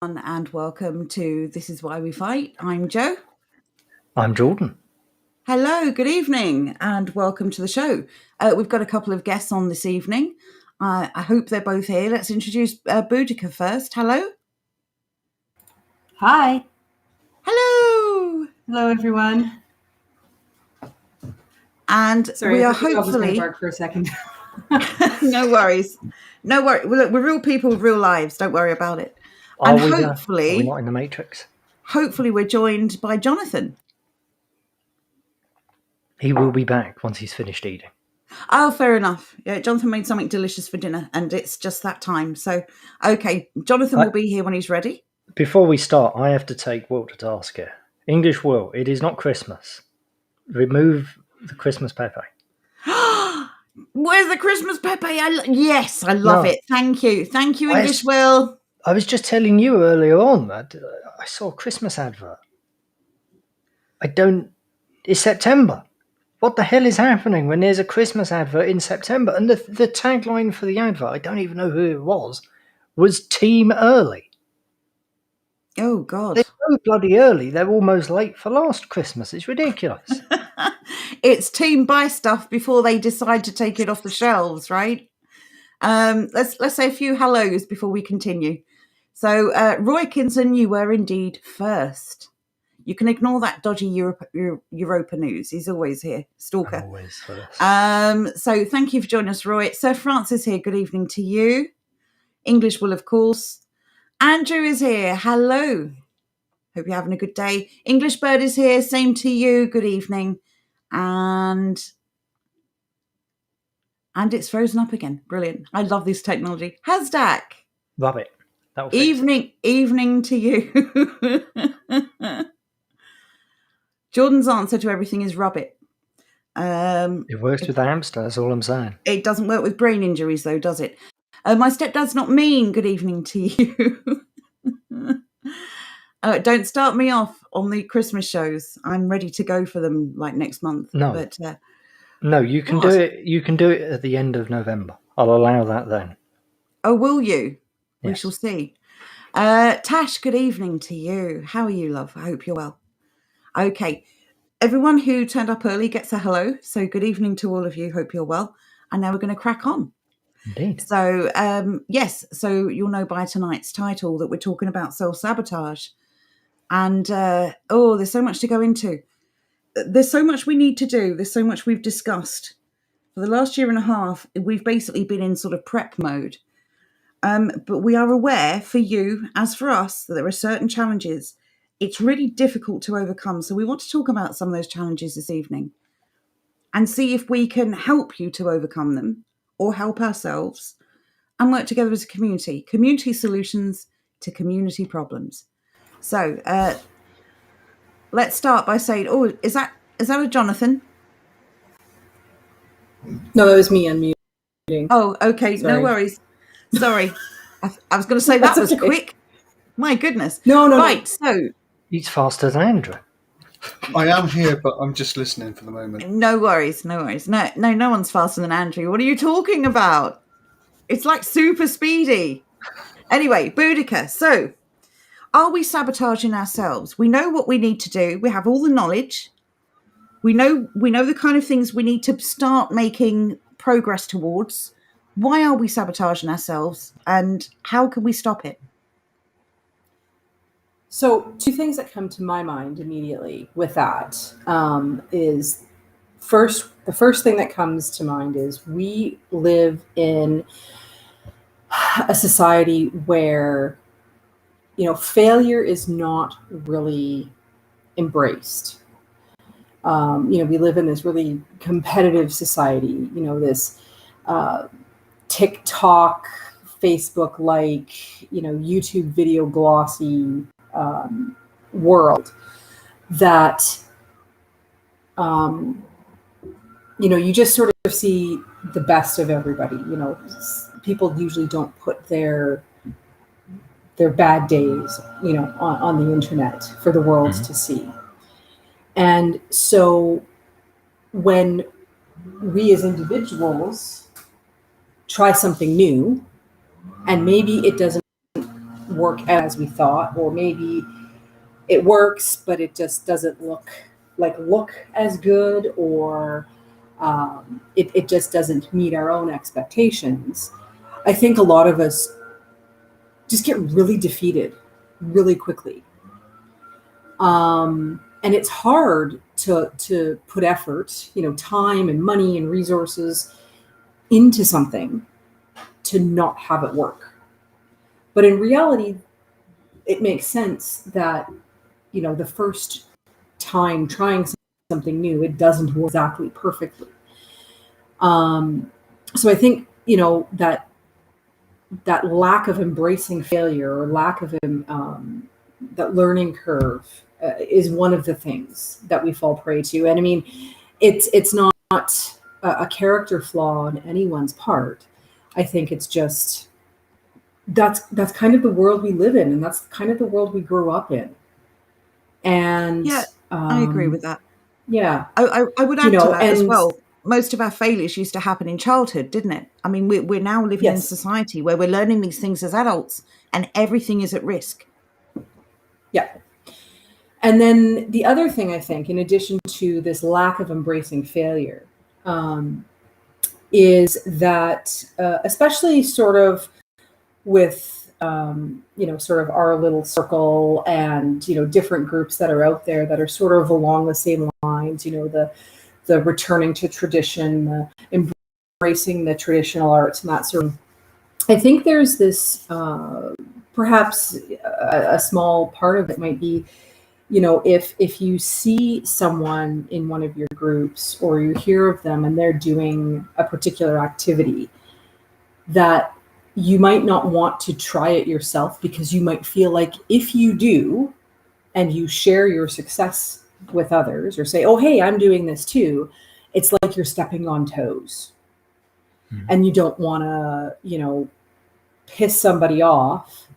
And welcome to This Is Why We Fight. I'm Jo. I'm Jordan. Hello, good evening, and welcome to the show. We've got a couple of guests on this evening. I hope they're both here. Let's introduce Boudica first. Hello. Hi. Hello. Hello, everyone. And sorry, we are hopefully. I was going to hopefully. bark for a second. No worries. No worries. Look, we're real people with real lives. Don't worry about it. Are And we hopefully, Are we not in the Matrix? Hopefully, we're joined by Jonathan. He will be back once he's finished eating. Oh, fair enough. Yeah, Jonathan made something delicious for dinner, and it's just that time. So, okay, Jonathan will be here when he's ready. Before we start, I have to take Will to task here. English Will, it is not Christmas. Remove the Christmas Pepe. Where's the Christmas Pepe? Yes, I love it. Thank you. Thank you, English Will. I was just telling you earlier on that I saw a Christmas advert. It's September. What the hell is happening when there's a Christmas advert in September? And the tagline for the advert, I don't even know who it was Team Early. Oh, God. They're so bloody early. They're almost late for last Christmas. It's ridiculous. It's Team Buy stuff before they decide to take it off the shelves, right? Let's say a few hellos before we continue. So, Roy Kinson, you were indeed first. You can ignore that dodgy Europa news. He's always here, stalker. Always first. So thank you for joining us, Roy. Sir Francis here. Good evening to you. English Will, of course. Andrew is here. Hello. Hope you're having a good day. English Bird is here. Same to you. Good evening. And it's frozen up again. Brilliant. I love this technology. Hasdak. Love it. Evening to you. Jordan's answer to everything is rub it. It works with the hamster, that's all I'm saying. It doesn't work with brain injuries, though, does it? My stepdad's not mean. Good evening to you. Don't start me off on the Christmas shows. I'm ready to go for them like next month. No, but no, you can do it. You can do it at the end of November. I'll allow that then. Oh, will you? Yes. We shall see. Tash, good evening to you. How are you, love? I hope you're well. Okay, everyone who turned up early gets a hello. So good evening to all of you. Hope you're well. And now we're going to crack on. Indeed. So, yes, so you'll know by tonight's title that we're talking about self-sabotage. And, there's so much to go into. There's so much we need to do. There's so much we've discussed. For the last year and a half, we've basically been in sort of prep mode. But we are aware, for you, as for us, that there are certain challenges it's really difficult to overcome. So we want to talk about some of those challenges this evening and see if we can help you to overcome them or help ourselves and work together as a community. Community solutions to community problems. So let's start by saying, is that a Jonathan? No, that was me unmuting. Oh, okay. Sorry. No worries. Sorry. I was going to say that was okay. Quick. My goodness. No. Right, so... He's faster than Andrew. I am here, but I'm just listening for the moment. No worries. No one's faster than Andrew. What are you talking about? It's like super speedy. Anyway, Boudica. So, are we sabotaging ourselves? We know what we need to do. We have all the knowledge. We know the kind of things we need to start making progress towards. Why are we sabotaging ourselves, and how can we stop it? So, two things that come to my mind immediately with that is the first thing that comes to mind is we live in a society where, failure is not really embraced. We live in this really competitive society, this TikTok, Facebook-like, YouTube video glossy world that, you just sort of see the best of everybody. People usually don't put their bad days, on the internet for the world to see. And so when we as individuals try something new and maybe it doesn't work as we thought, or maybe it works, but it just doesn't look as good, or it just doesn't meet our own expectations. I think a lot of us just get really defeated really quickly. And it's hard to put effort, time and money and resources into something to not have it work. But in reality, it makes sense that, the first time trying something new, it doesn't work exactly perfectly. So I think, that lack of embracing failure, or lack of that learning curve is one of the things that we fall prey to. And I mean, it's not a character flaw on anyone's part. I think it's just that's kind of the world we live in, and that's kind of the world we grew up in. And Yeah, I agree with that. Yeah, I would add to that as well. Most of our failures used to happen in childhood, didn't it? I mean, we're now living in society where we're learning these things as adults, and everything is at risk. Yeah. And then the other thing, I think, in addition to this lack of embracing failure, is that, especially sort of with, sort of our little circle, and, different groups that are out there that are sort of along the same lines, the returning to tradition, the embracing the traditional arts, and that sort of. I think there's this, perhaps a small part of it might be, if you see someone in one of your groups, or you hear of them and they're doing a particular activity, that you might not want to try it yourself, because you might feel like if you do and you share your success with others, or say, oh, hey, I'm doing this too, it's like you're stepping on toes. Mm-hmm. And you don't want to, piss somebody off,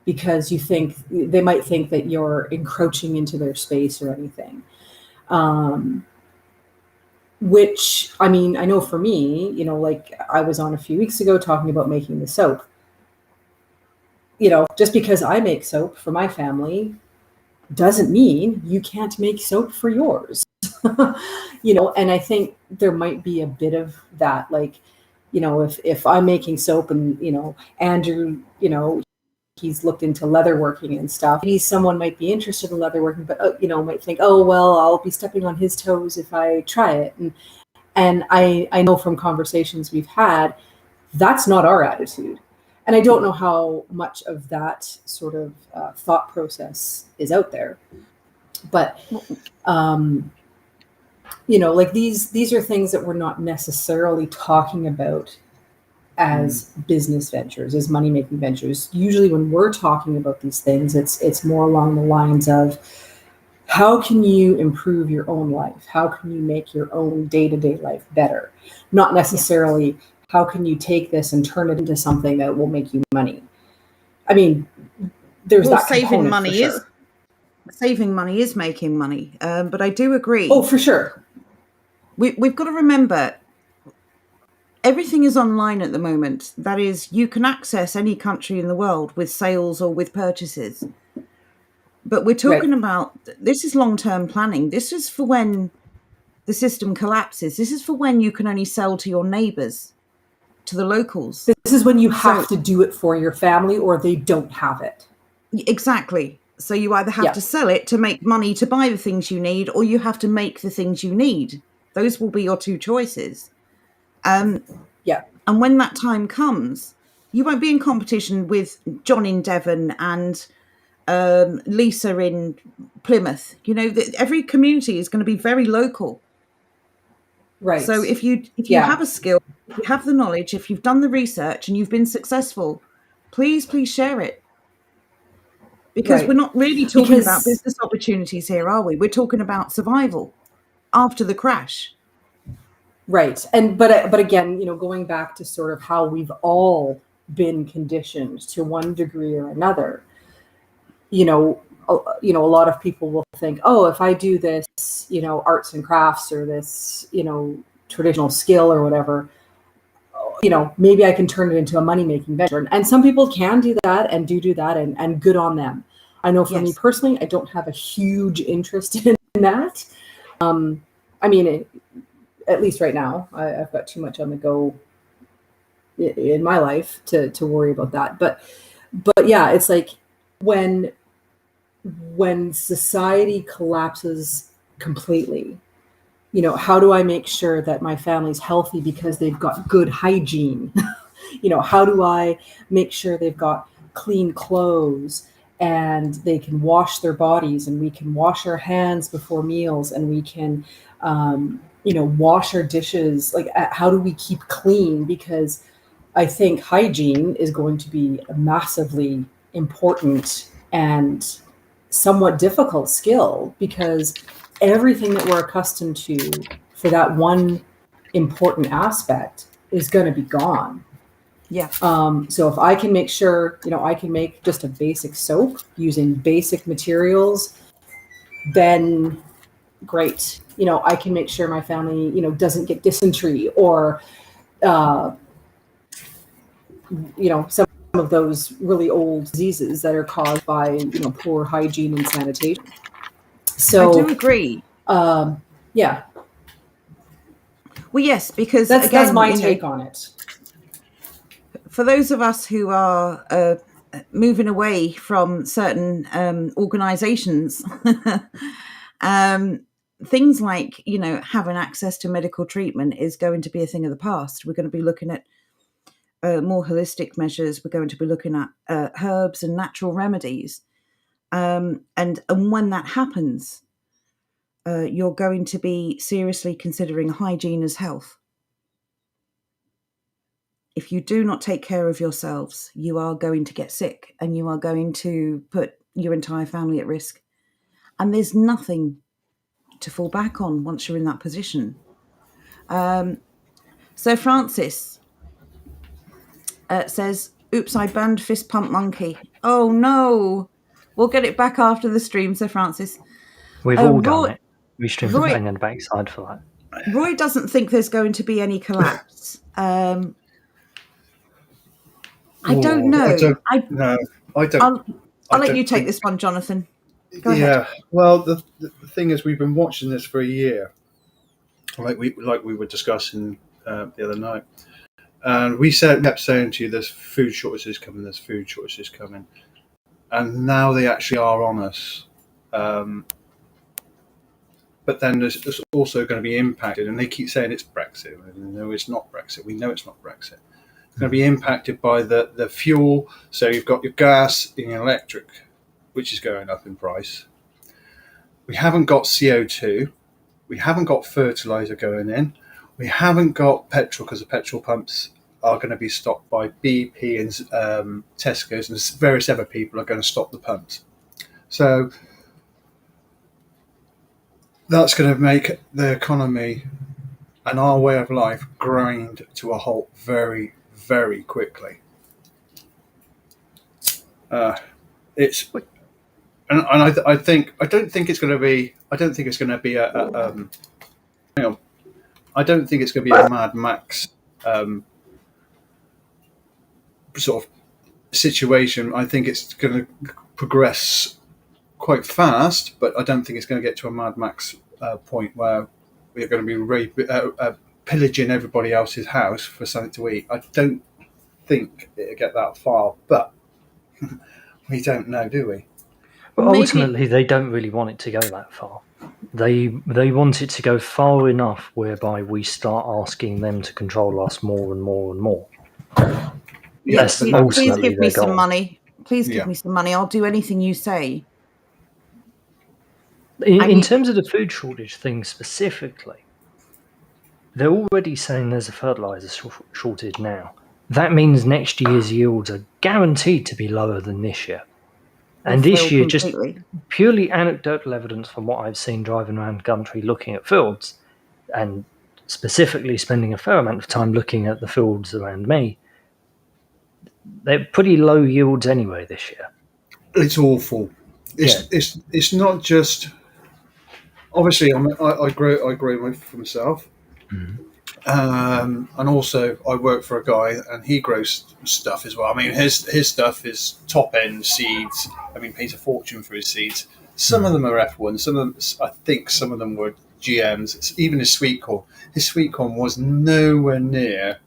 because they might think that you're encroaching into their space or anything. Which, I mean, I know for me, like I was on a few weeks ago talking about making the soap. Just because I make soap for my family doesn't mean you can't make soap for yours. And I think there might be a bit of that, like, if I'm making soap and, Andrew, he's looked into leatherworking and stuff. Maybe someone might be interested in leatherworking, but, might think, oh, well, I'll be stepping on his toes if I try it. And I know from conversations we've had, that's not our attitude. And I don't know how much of that sort of thought process is out there. But, like these are things that we're not necessarily talking about as business ventures, as money-making ventures. Usually when we're talking about these things, it's more along the lines of, how can you improve your own life? How can you make your own day-to-day life better? Not necessarily, how can you take this and turn it into something that will make you money? I mean, there's that saving money for sure. Saving money is making money. But I do agree. Oh, for sure. We've got to remember, everything is online at the moment. That is, you can access any country in the world with sales or with purchases. But we're talking about, this is long-term planning. This is for when the system collapses. This is for when you can only sell to your neighbors, to the locals. This is when you have to do it for your family, or they don't have it. Exactly. So you either have to sell it to make money to buy the things you need, or you have to make the things you need. Those will be your two choices. And when that time comes, you won't be in competition with John in Devon and Lisa in Plymouth. Every community is going to be very local. Right. So if you have a skill, if you have the knowledge, if you've done the research and you've been successful, please share it. Because we're not really talking about business opportunities here, are we? We're talking about survival after the crash. Right. But again, going back to sort of how we've all been conditioned to one degree or another, a lot of people will think, oh, if I do this, arts and crafts, or this, traditional skill or whatever, maybe I can turn it into a money-making venture. And some people can do that and do that, and good on them. I know for me personally, I don't have a huge interest in that. I mean, at least right now, I've got too much on the go in my life to worry about that. But yeah, it's like when society collapses completely, how do I make sure that my family's healthy because they've got good hygiene? How do I make sure they've got clean clothes and they can wash their bodies, and we can wash our hands before meals, and we can, wash our dishes? Like, how do we keep clean? Because I think hygiene is going to be a massively important and somewhat difficult skill, because everything that we're accustomed to for that one important aspect is going to be gone. Yeah. So if I can make sure, I can make just a basic soap using basic materials, then great. I can make sure my family, doesn't get dysentery or, some of those really old diseases that are caused by, poor hygiene and sanitation. So I do agree. Yeah. Well, yes, because That's again, my take on it. For those of us who are moving away from certain organizations, things like, having access to medical treatment is going to be a thing of the past. We're going to be looking at more holistic measures. We're going to be looking at herbs and natural remedies. And when that happens, you're going to be seriously considering hygiene as health. If you do not take care of yourselves, you are going to get sick, and you are going to put your entire family at risk. And there's nothing to fall back on once you're in that position. So Francis says, oops, I banned Fist Pump Monkey. Oh no, we'll get it back after the stream, Sir Francis. We've all done it. We streamed the bang and backside for that. Roy doesn't think there's going to be any collapse. I don't know. I don't. I'll let you take this one, Jonathan. Go ahead. Yeah. Well, the thing is, we've been watching this for a year, like we were discussing the other night, and we kept saying to you, "There's food shortages coming. There's food shortages coming," and now they actually are on us. But then there's also going to be impacted, and they keep saying it's Brexit. No, it's not Brexit. We know it's not Brexit. It's going to be impacted by the fuel. So you've got your gas and your electric, which is going up in price. We haven't got CO2. We haven't got fertilizer going in. We haven't got petrol, because the petrol pumps are going to be stopped by BP and Tesco's, and various other people are going to stop the pumps. So that's going to make the economy and our way of life grind to a halt very, very quickly. I don't think it's going to be a Mad Max sort of situation. I think it's going to progress quite fast, but I don't think it's going to get to a Mad Max point where we're going to be pillaging everybody else's house for something to eat. I don't think it'll get that far, but we don't know, do we? But ultimately, they don't really want it to go that far. They want it to go far enough whereby we start asking them to control us more and more and more. Yes, please give me some money. Please give me some money. I'll do anything you say. In terms of the food shortage thing specifically, they're already saying there's a fertilizer shortage now. That means next year's yields are guaranteed to be lower than this year. And this year, just purely anecdotal evidence from what I've seen driving around the country looking at fields, and specifically spending a fair amount of time looking at the fields around me, they're pretty low yields anyway this year. It's awful. It's not just. Obviously, I grow for myself, And also, I work for a guy, and he grows stuff as well. I mean, his stuff is top end seeds. I mean, pays a fortune for his seeds. Some of them are F1. Some of them, I think, some of them were GMs. Even his sweet corn. His sweet corn was nowhere near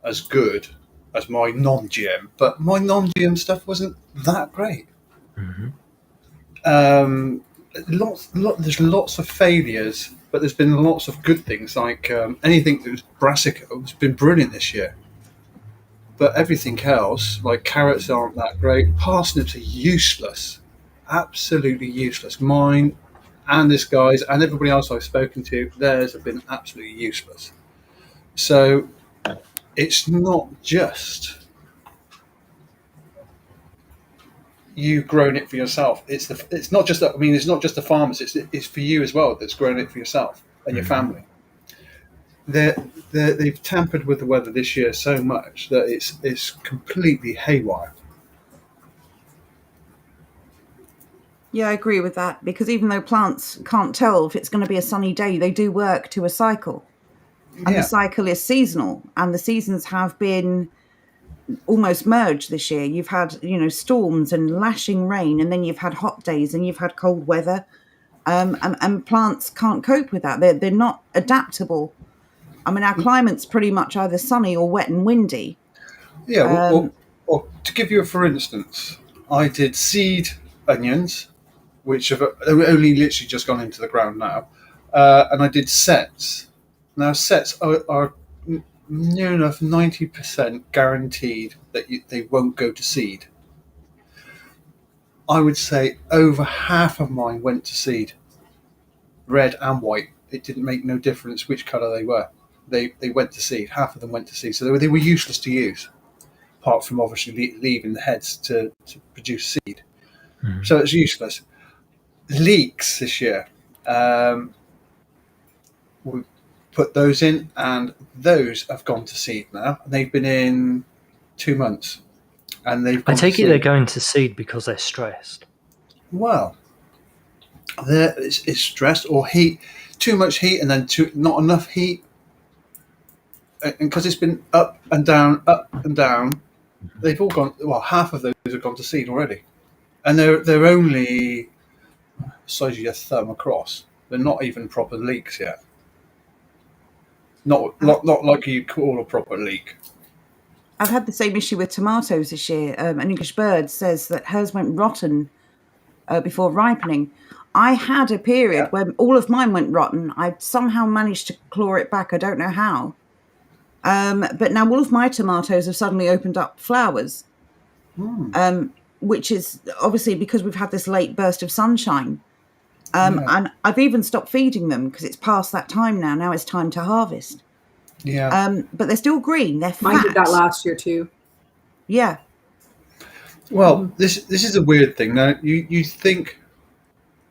as good as my non-GM, but my non-GM stuff wasn't that great. Mm-hmm. There's lots of failures, but there's been lots of good things. Like anything that was brassica has been brilliant this year. But everything else, like carrots, aren't that great. Parsnips are useless, absolutely useless. Mine and this guy's and everybody else I've spoken to, theirs have been absolutely useless. So it's not just you've grown it for yourself. It's not just the farmers. It's for you as well that's grown it for yourself and your family. They've tampered with the weather this year so much that it's completely haywire. Yeah, I agree with that, because even though plants can't tell if it's going to be a sunny day, they do work to a cycle. And the cycle is seasonal, and the seasons have been almost merged this year. You've had, storms and lashing rain, and then you've had hot days, and you've had cold weather, and plants can't cope with that. They're not adaptable. I mean, our climate's pretty much either sunny or wet and windy. Yeah, well, to give you a for instance, I did seed onions, which have only literally just gone into the ground now, and I did sets. Now, sets are near enough 90% guaranteed that they won't go to seed. I would say over half of mine went to seed, red and white. It didn't make no difference which colour they were. They went to seed. Half of them went to seed, so they were useless to use, apart from obviously leaving the heads to produce seed. Mm-hmm. So it's useless. Leeks this year, we put those in, and those have gone to seed now. They've been in 2 months, and they've. I take it they're going to seed because they're stressed. Well, it's stress or heat, too much heat, and then not enough heat. And because it's been up and down, they've all gone. Well, half of those have gone to seed already, and they're only the size of your thumb across. They're not even proper leeks yet. Not like you call a proper leek. I've had the same issue with tomatoes this year. An English bird says that hers went rotten before ripening. I had a period when all of mine went rotten. I somehow managed to claw it back. I don't know how. But now all of my tomatoes have suddenly opened up flowers, which is obviously because we've had this late burst of sunshine. And I've even stopped feeding them because it's past that time now. Now it's time to harvest. Yeah. But they're still green. They're fat. Mine did that last year too. Yeah. Well, this is a weird thing. Now, you think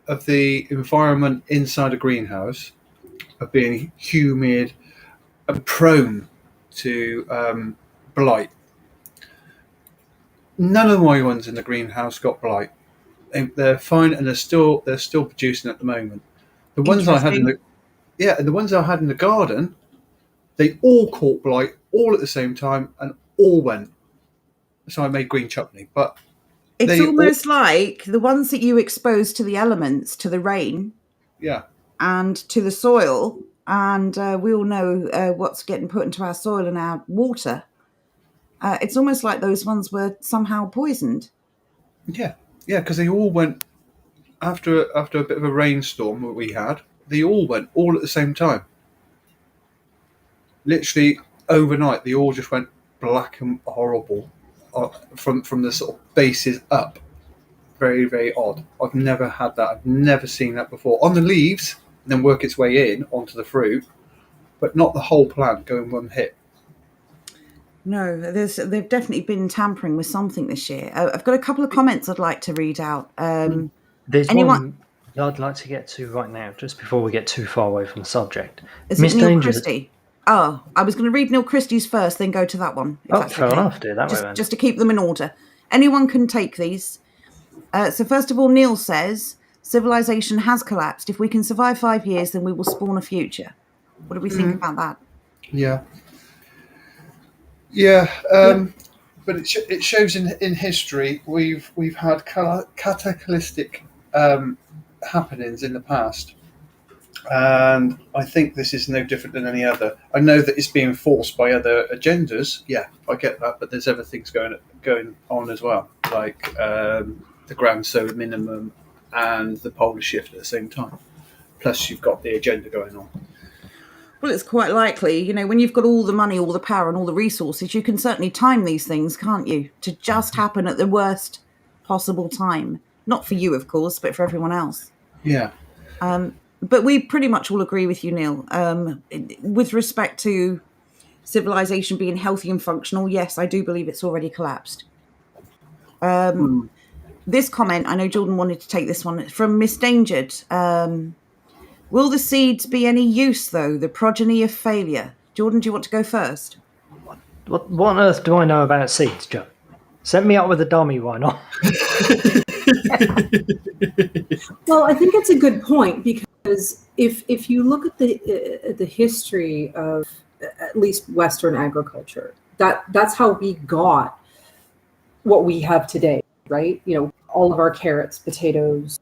of the environment inside a greenhouse of being humid and prone to blight. None of my ones in the greenhouse got blight. They're fine, and they're still producing at the moment. The ones I had in the garden, they all caught blight all at the same time and all went. So I made green chutney, but it's almost like the ones that you expose to the elements, to the rain, and to the soil, and we all know what's getting put into our soil and our water. It's almost like those ones were somehow poisoned. Yeah, because they all went after a bit of a rainstorm that we had. They all went all at the same time. Literally overnight, they all just went black and horrible from the sort of bases up. Very, very odd. I've never had that. I've never seen that before. On the leaves, and then work its way in onto the fruit, but not the whole plant go in one hit. No, they've definitely been tampering with something this year. I've got a couple of comments I'd like to read out. There's one I'd like to get to right now, just before we get too far away from the subject. Is it Neil Christie? Oh, I was going to read Neil Christie's first, then go to that one. Fair enough. Do it that way then. Just to keep them in order. Anyone can take these. So first of all, Neil says, civilization has collapsed. If we can survive 5 years, then we will spawn a future. What do we think about that? Yeah. Yeah. Yep. But it shows in history we've had cataclysmic happenings in the past, and I think this is no different than any other. I know that it's being forced by other agendas. Yeah, I get that, but there's other things going on as well, like the grand solar minimum and the polar shift at the same time. Plus, you've got the agenda going on. Well, it's quite likely, you know, when you've got all the money, all the power, and all the resources, you can certainly time these things, can't you? To just happen at the worst possible time. Not for you, of course, but for everyone else. Yeah. But we pretty much all agree with you, Neil. With respect to civilization being healthy and functional, yes, I do believe it's already collapsed. This comment, I know Jordan wanted to take this one, from Miss Dangered. Will the seeds be any use, though? The progeny of failure. Jordan, do you want to go first? What on earth do I know about seeds, Joe? Set me up with a dummy, why not? Well, I think it's a good point, because if you look at the history of at least Western agriculture, that's how we got what we have today, right? You know, all of our carrots, potatoes,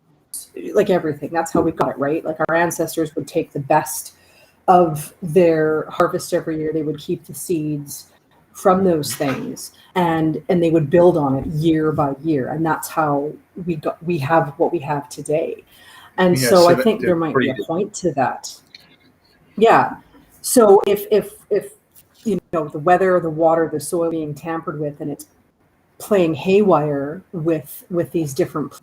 like everything. That's how we got it, right? Like our ancestors would take the best of their harvest every year. They would keep the seeds from those things, and they would build on it year by year, and that's how we have what we have today. And Yeah, so I think there might be a point to that. Yeah. So if you know, the weather, the water, the soil being tampered with, and it's playing haywire with these different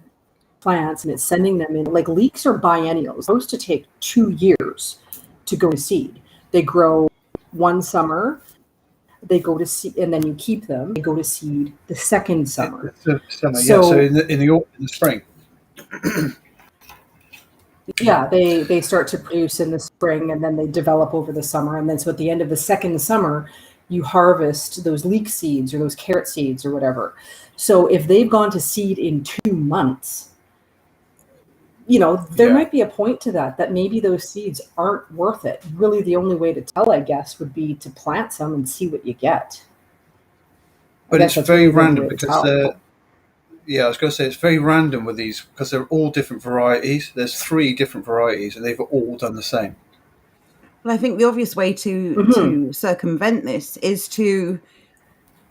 plants, and it's sending them in, like leeks are biennials. It's supposed to take 2 years to go to seed. They grow one summer, they go to seed, and then you keep them. They go to seed the second summer. So in the spring. Yeah, they start to produce in the spring, and then they develop over the summer. And then so at the end of the second summer, you harvest those leek seeds or those carrot seeds or whatever. So if they've gone to seed in 2 months, you know, there might be a point to that maybe those seeds aren't worth it. Really, the only way to tell, I guess, would be to plant some and see what you get. But it's very random because I was going to say it's very random with these because they're all different varieties. There's 3 different varieties, and they've all done the same. Well, I think the obvious way to circumvent this is to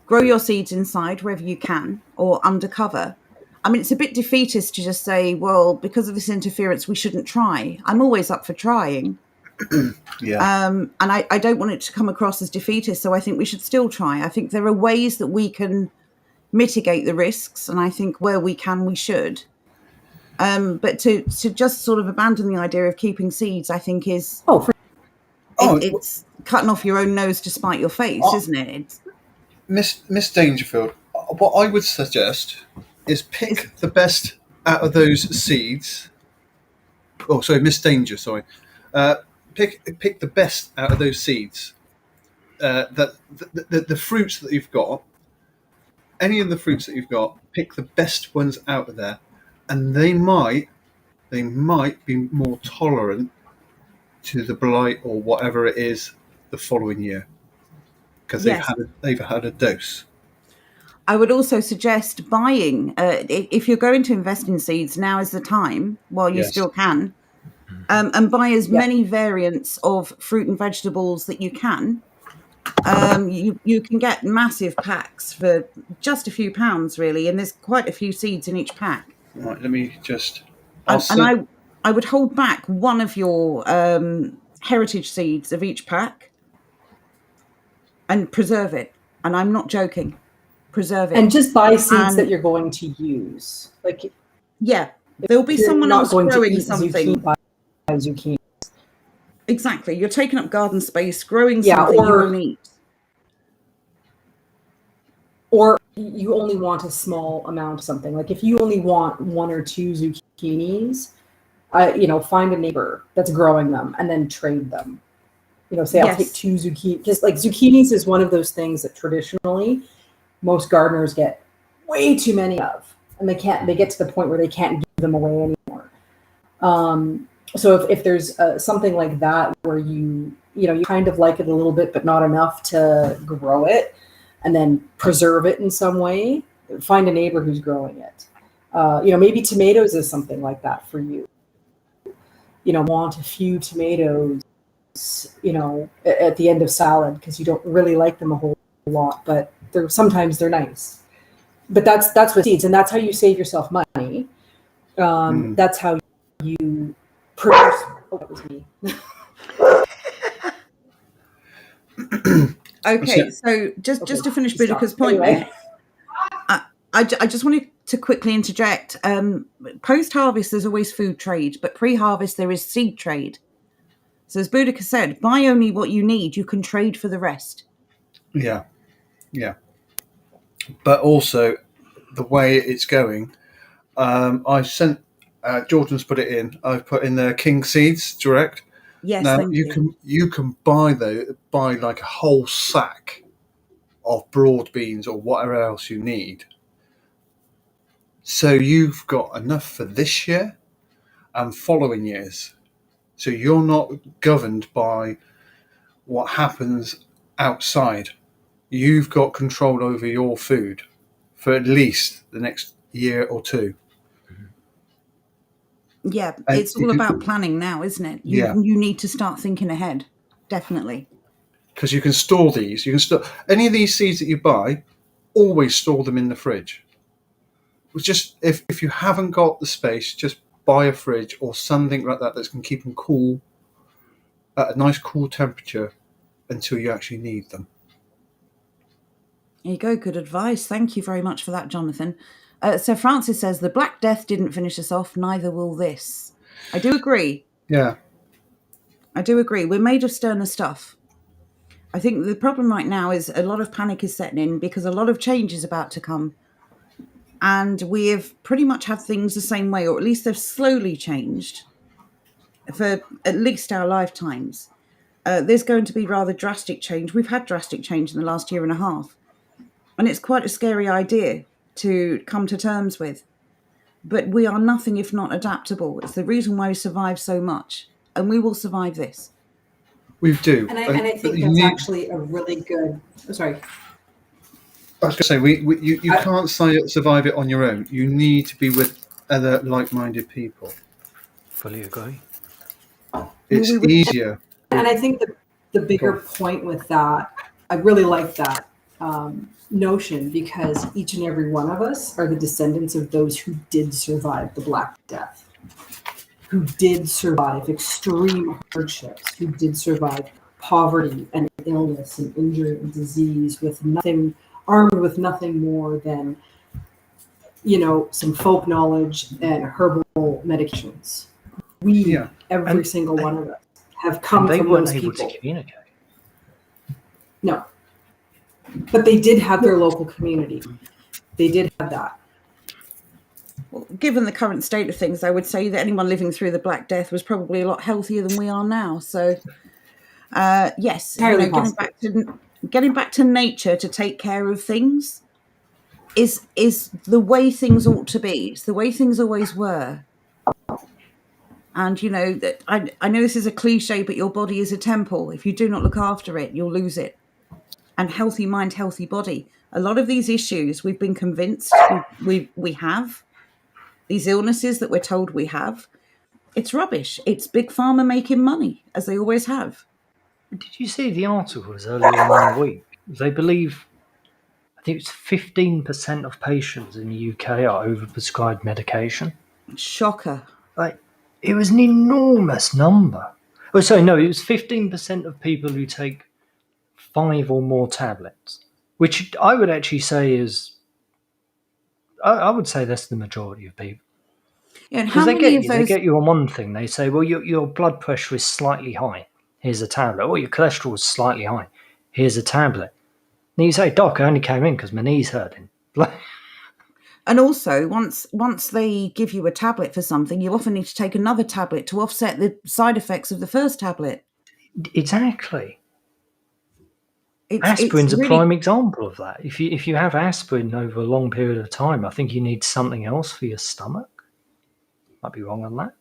grow your seeds inside wherever you can, or undercover. I mean, it's a bit defeatist to just say, well, because of this interference, we shouldn't try. I'm always up for trying. And I don't want it to come across as defeatist, so I think we should still try. I think there are ways that we can mitigate the risks, and I think where we can, we should. But to just sort of abandon the idea of keeping seeds, I think is it's cutting off your own nose to spite your face, isn't it? Miss Dangerfield, what I would suggest is pick the best out of those seeds. Oh, sorry, Miss Danger. Sorry, pick the best out of those seeds. That the fruits that you've got, any of the fruits that you've got, pick the best ones out of there, and they might be more tolerant to the blight or whatever it is the following year because they've had a dose. I would also suggest buying, if you're going to invest in seeds, now is the time while you still can, and buy as many variants of fruit and vegetables that you can. You can get massive packs for just a few pounds, really, and there's quite a few seeds in each pack. Right, let me just... I would hold back one of your heritage seeds of each pack and preserve it. And I'm not joking. Preserve it. And just buy seeds that you're going to use. Like, there'll be someone else growing something. Buy zucchini. Exactly. You're taking up garden space, growing something you won't eat. Or you only want a small amount of something. Like if you only want 1 or 2 zucchinis, find a neighbor that's growing them and then trade them. Say I'll take 2 zucchini. Because like zucchinis is one of those things that traditionally most gardeners get way too many of, and they get to the point where they can't give them away anymore. So if there's something like that where you kind of like it a little bit, but not enough to grow it, and then preserve it in some way, find a neighbor who's growing it. Maybe tomatoes is something like that for you. Want a few tomatoes, at the end of salad because you don't really like them a whole lot, but sometimes they're nice. But that's with seeds, and that's how you save yourself money. That's how you produce. Oh, that was me. Okay, so just to finish Boudica's point Anyway. there, I just wanted to quickly interject. Post-harvest, there's always food trade, but pre-harvest, there is seed trade. So as Boudica said, buy only what you need. You can trade for the rest. Yeah. But also, the way it's going, I sent Jordan's put it in. I've put in the king seeds direct. Yes, Now thank you. you can buy like a whole sack of broad beans or whatever else you need. So you've got enough for this year and following years. So you're not governed by what happens outside. You've got control over your food for at least the next year or two. Yeah, And it's all about planning now, isn't it? Yeah. You need to start thinking ahead. Definitely. Because you can store these. You can store any of these seeds that you buy, always store them in the fridge. It's just if you haven't got the space, just buy a fridge or something like that can keep them cool at a nice cool temperature until you actually need them. There you go. Good advice. Thank you very much for that, Jonathan. So Francis says, the Black Death didn't finish us off, neither will this. I do agree. Yeah. I do agree. We're made of sterner stuff. I think the problem right now is a lot of panic is setting in because a lot of change is about to come. And we have pretty much had things the same way, or at least they've slowly changed for at least our lifetimes. There's going to be rather drastic change. We've had drastic change in the last year and a half. And it's quite a scary idea to come to terms with. But we are nothing if not adaptable. It's the reason why we survive so much. And we will survive this. We do. And I think that's actually a really good... Oh, sorry. I was going to say, you can't survive it on your own. You need to be with other like-minded people. Fully agree. It's easier. And I think the bigger point with that, I really like that notion because each and every one of us are the descendants of those who did survive the Black Death, who did survive extreme hardships, who did survive poverty and illness and injury and disease armed with nothing more than, some folk knowledge and herbal medications. Every single one of us have come from those people. To communicate. No. But they did have their local community. They did have that. Well, given the current state of things, I would say that anyone living through the Black Death was probably a lot healthier than we are now. So, yes, getting back to nature to take care of things is the way things ought to be. It's the way things always were. And, that I know this is a cliche, but your body is a temple. If you do not look after it, you'll lose it. And healthy mind, healthy body. A lot of these issues, we've been convinced we have. These illnesses that we're told we have. It's rubbish. It's Big Pharma making money, as they always have. Did you see the articles earlier in the week? They believe, I think it's 15% of patients in the UK are overprescribed medication. Shocker. It was an enormous number. Oh, sorry, no, it was 15% of people who take 5 or more tablets, which I would actually say is, I would say that's the majority of people. Yeah, and how many of those... They get you on one thing. They say, well, your blood pressure is slightly high. Here's a tablet. Or your cholesterol is slightly high. Here's a tablet. And you say, Doc, I only came in because my knee's hurting. And also, once they give you a tablet for something, you often need to take another tablet to offset the side effects of the first tablet. Exactly. Aspirin's a prime example of that. If you have aspirin over a long period of time, I think you need something else for your stomach. Might be wrong on that.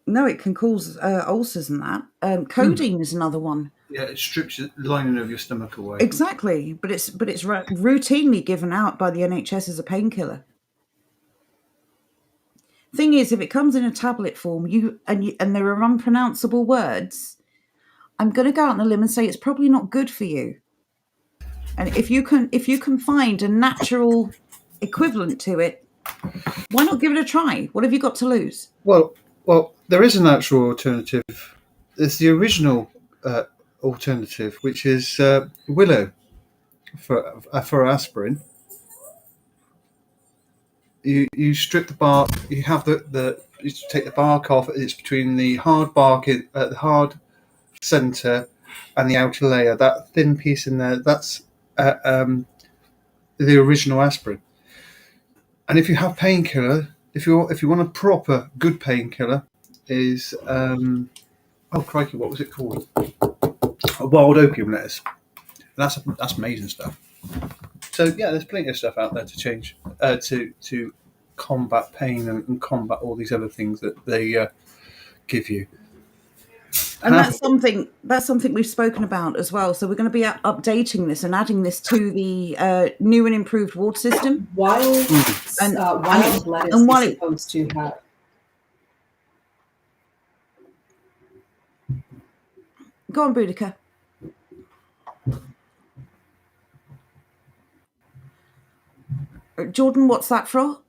No, it can cause ulcers and that. Codeine is another one. Yeah, it strips the lining of your stomach away. Exactly, but it's routinely given out by the NHS as a painkiller. Thing is, if it comes in a tablet form, and there are unpronounceable words, I'm going to go out on a limb and say it's probably not good for you. And if you can find a natural equivalent to it, why not give it a try? What have you got to lose? Well, there is a natural alternative. There's the original alternative, which is willow for aspirin. You strip the bark. You have you take the bark off. It's between the hard bark, the hard center, and the outer layer. That thin piece in there. That's the original aspirin. And if you have painkiller, if you want a proper good painkiller, is oh crikey, what was it called? A wild opium lettuce. That's amazing stuff. So yeah, there's plenty of stuff out there to change to combat pain and combat all these other things that they give you. And that's something we've spoken about as well. So we're going to be updating this and adding this to the new and improved ward system. Wild lettuce is supposed to have. Go on, Boudica. Jordan, what's that for?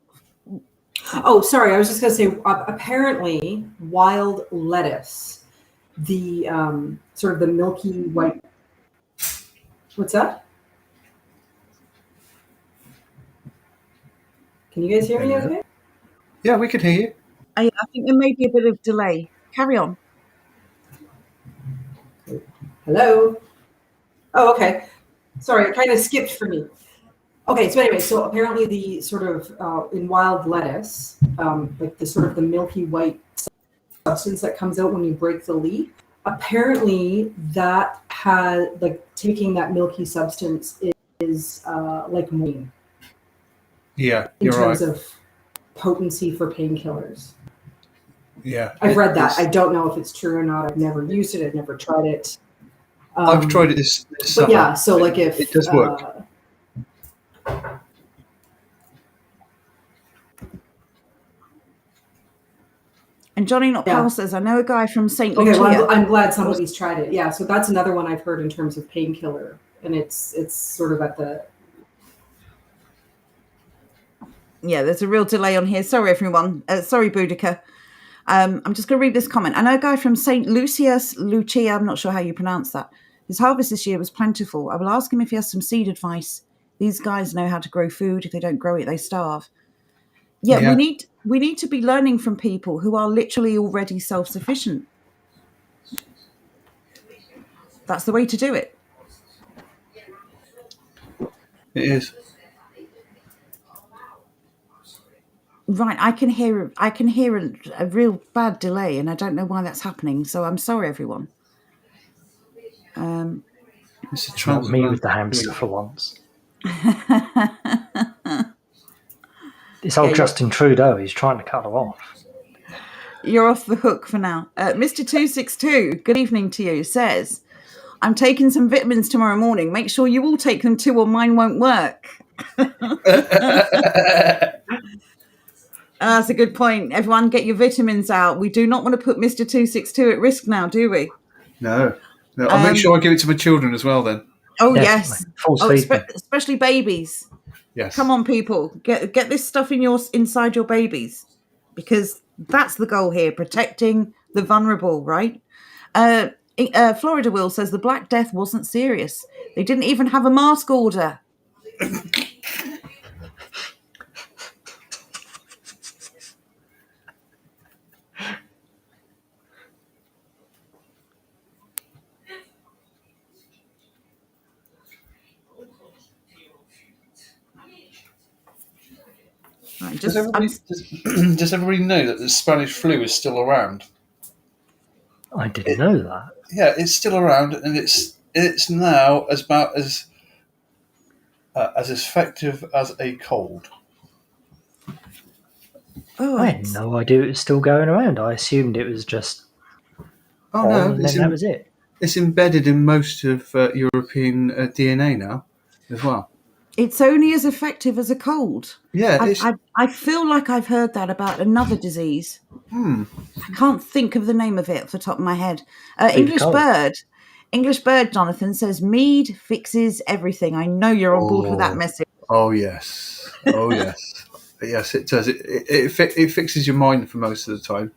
Oh, sorry. I was just going to say, apparently, wild lettuce, the sort of the milky white. What's that? Can you guys hear me okay? Yeah, we can hear you. I think there may be a bit of delay. Carry on. Hello? Oh, okay. Sorry, it kind of skipped for me. Okay, so anyway, so apparently the sort of in wild lettuce, like the sort of the milky white substance that comes out when you break the leaf, apparently that has, like, taking that milky substance is like morphine. Yeah, in terms of potency for painkillers. Yeah, I've read that. I don't know if it's true or not. I've never used it. I've never tried it. I've tried it this summer. But yeah, so like if it does work. And Johnny Not Powell says, I know a guy from St. Okay, Lucia. well, I'm glad somebody's tried it. Yeah, so that's another one I've heard in terms of painkiller, and it's sort of at the. Yeah, there's a real delay on here. Sorry, everyone. Sorry, Boudica. I'm just going to read this comment. I know a guy from St. Lucia, I'm not sure how you pronounce that. His harvest this year was plentiful. I will ask him if he has some seed advice. These guys know how to grow food. If they don't grow it, they starve. Yeah. we need to be learning from people who are literally already self-sufficient. That's the way to do it. It is. Right, I can hear a real bad delay, and I don't know why that's happening. So I'm sorry, everyone. It's not me with the hamster for once. This old Justin Trudeau, he's trying to cut her off. You're off the hook for now. Mr. 262, good evening to you, says, I'm taking some vitamins tomorrow morning. Make sure you all take them too or mine won't work. That's a good point. Everyone get your vitamins out. We do not want to put Mr. 262 at risk now, do we? No. I'll make sure I give it to my children as well then. Oh, yes. Especially babies. Yes. Come on, people. Get this stuff inside your babies, because that's the goal here, protecting the vulnerable, right? Florida Will says the Black Death wasn't serious. They didn't even have a mask order. Right, does everybody know that the Spanish flu is still around? I didn't know that. Yeah, it's still around, and it's now about as effective as a cold. Oh, I had no idea it was still going around. I assumed it was just Oh on, no, and then that was it. it's embedded in most of European DNA now, as well. it's only as effective as a cold. Yeah, it's I feel like I've heard that about another disease. I can't think of the name of it off the top of my head. English cold. bird. English bird, Jonathan says, mead fixes everything. I know you're on board with that Oh. message. Oh yes, oh yes, yes. It does. It fixes your mind for most of the time.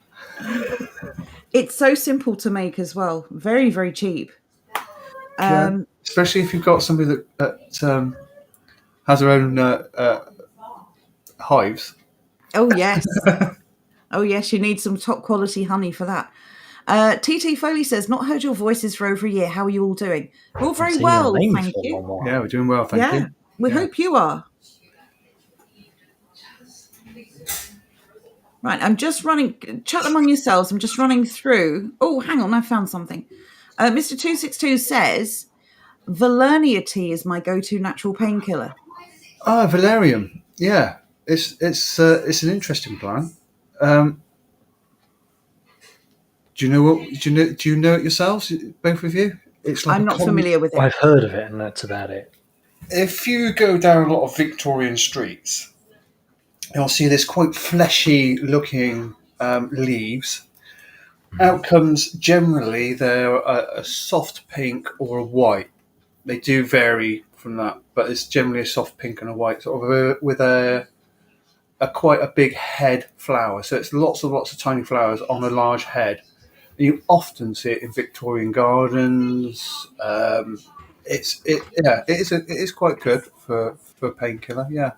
It's so simple to make as well. Very, very cheap. Yeah, especially if you've got somebody that has their own hives. Oh, yes. Oh, yes, you need some top quality honey for that. TT Foley says, not heard your voices for over a year. How are you all doing? We're all very Seen well, your name thank for a you. long while. Yeah, we're doing well, thank you. We Yeah. hope you are. Right, I'm just running, chat among yourselves. I'm just running through. Oh, hang on, I found something. Mr. 262 says, Valerium tea is my go-to natural painkiller. Ah, Valerium. Yeah, it's an interesting plant. Do you know what? Do you know it yourselves, both of you? It's like I'm not familiar with it. I've heard of it, and that's about it. If you go down a lot of Victorian streets, you'll see this quite fleshy-looking leaves. Outcomes generally they're a soft pink or a white. They do vary from that, but it's generally a soft pink and a white, sort of with a quite a big head flower. So it's lots of tiny flowers on a large head. And you often see it in Victorian gardens. It is quite good for painkiller. Yeah,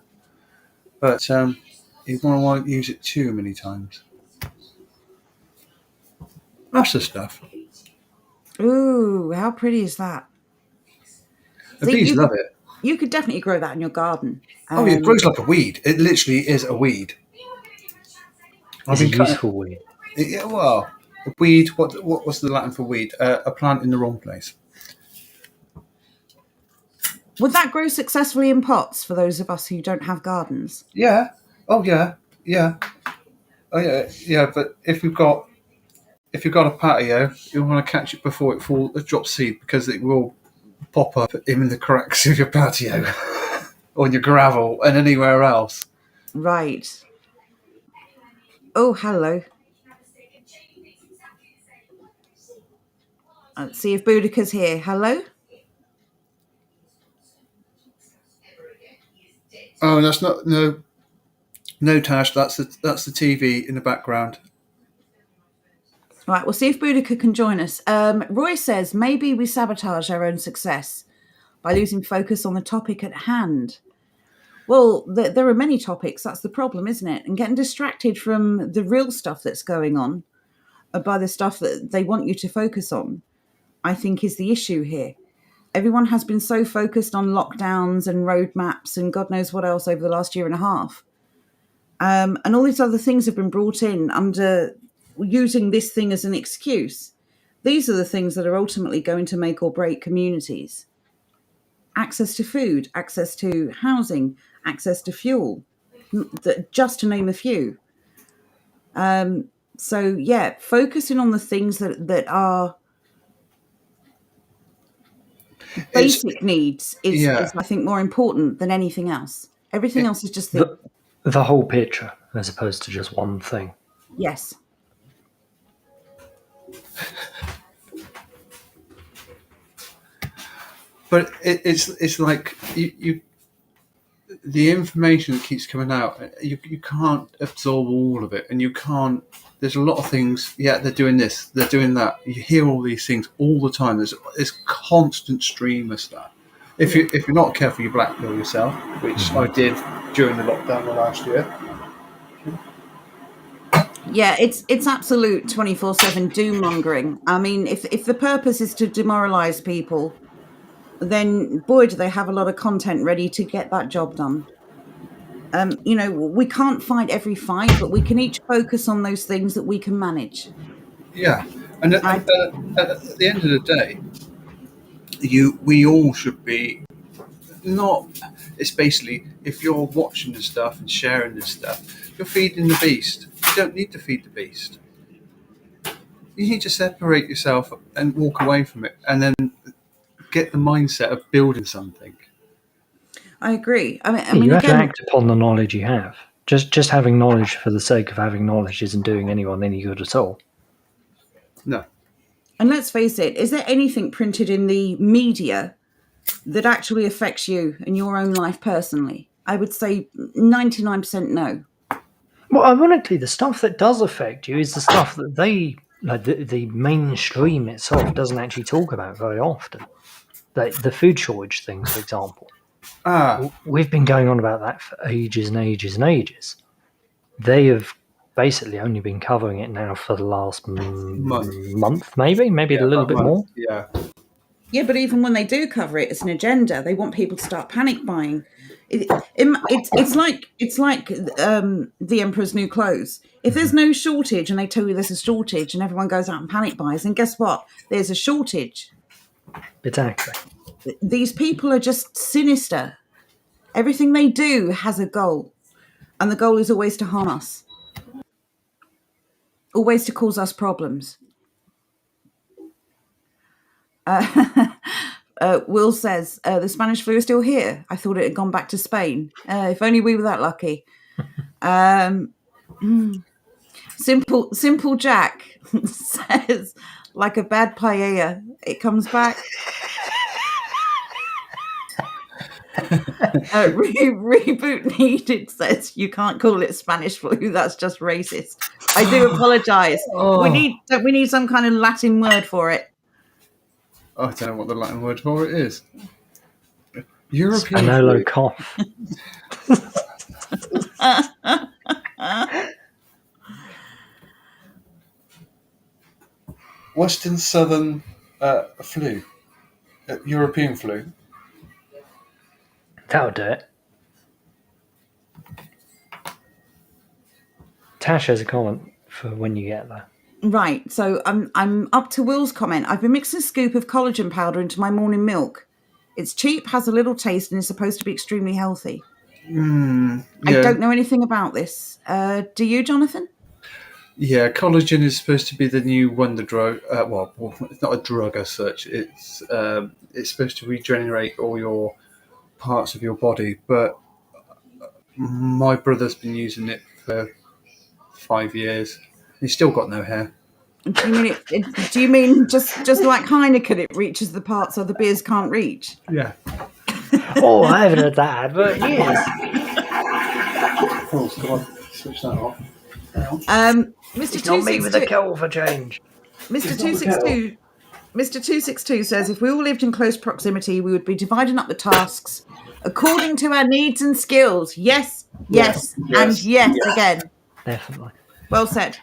but you won't use it too many times. That's the stuff. Ooh, how pretty is that? The bees love it. You could definitely grow that in your garden. Oh, yeah, it grows like a weed. It literally is a weed. It's a useful weed. Yeah, well, a weed. What was the Latin for weed? A plant in the wrong place. Would that grow successfully in pots for those of us who don't have gardens? Yeah. Oh yeah. Yeah. Oh yeah. Yeah. But if you've got a patio, you want to catch it before it drops seed, because it will pop up in the cracks of your patio, or your gravel, and anywhere else. Right. Oh, hello. Let's see if Boudica's here. Hello? Oh, that's not no Tash. That's the TV in the background. Right, we'll see if Boudica can join us. Roy says, maybe we sabotage our own success by losing focus on the topic at hand. Well, there are many topics. That's the problem, isn't it? And getting distracted from the real stuff that's going on by the stuff that they want you to focus on, I think, is the issue here. Everyone has been so focused on lockdowns and roadmaps and God knows what else over the last year and a half. And all these other things have been brought in under using this thing as an excuse. These are the things that are ultimately going to make or break communities. Access to food, access to housing, access to fuel, just to name a few. So, yeah, focusing on the things that are basic needs is, I think, more important than anything else. Everything else is just the whole picture, as opposed to just one thing. Yes. But it's like you the information that keeps coming out, you can't absorb all of it, and you can't. There's a lot of things. Yeah, they're doing this, they're doing that. You hear all these things all the time. There's this constant stream of stuff. If you're not careful, you black pill yourself, which I did during the lockdown last year. Yeah, it's absolute 24/7 doommongering. I mean, if the purpose is to demoralize people, then boy, do they have a lot of content ready to get that job done. We can't fight every fight, but we can each focus on those things that we can manage. Yeah, and at the end of the day, we all should be not. It's basically if you're watching the stuff and sharing this stuff, you're feeding the beast. You don't need to feed the beast. You need to separate yourself and walk away from it, and then get the mindset of building something. I agree. I You mean, have to again, act upon the knowledge you have. Just having knowledge for the sake of having knowledge isn't doing anyone any good at all. No. and let's face it, is there anything printed in the media that actually affects you in your own life personally? I would say 99% no. Well, ironically, the stuff that does affect you is the stuff that they, like the mainstream itself, doesn't actually talk about very often. Like the food shortage things, for example. We've been going on about that for ages and ages and ages. They have basically only been covering it now for the last month, maybe a little bit more. Yeah. Yeah, but even when they do cover it, it's an agenda. They want people to start panic buying. It's like the Emperor's New Clothes. If there's no shortage and they tell you there's a shortage and everyone goes out and panic buys, then guess what? There's a shortage. Exactly. These people are just sinister. Everything they do has a goal, and the goal is always to harm us, always to cause us problems. Will says, the Spanish flu is still here. I thought it had gone back to Spain. If only we were that lucky. Simple Jack says, like a bad paella, it comes back. Reboot needed says, you can't call it Spanish flu. That's just racist. I do apologise. We need some kind of Latin word for it. I don't know what the Latin word for it is. European Spanolo flu. cough. Western Southern flu. European flu. That'll do it. Tash has a comment for when you get there. Right, so I'm up to Will's comment. I've been mixing a scoop of collagen powder into my morning milk. It's cheap, has a little taste, and is supposed to be extremely healthy. Yeah. I don't know anything about this. Do you, Jonathan? Yeah, collagen is supposed to be the new wonder drug. Well, it's not a drug as such. It's supposed to regenerate all your parts of your body. But my brother's been using it for 5 years. He's still got no hair. Do you mean just like Heineken? It reaches the parts other beers can't reach. Yeah. Oh, I haven't heard that advert in years. Oh, come on, switch that off. Mr. It's not me with a 262 kettle for change. Mr. 262 says, if we all lived in close proximity, we would be dividing up the tasks according to our needs and skills. Yes, and yes again. Definitely. Well said.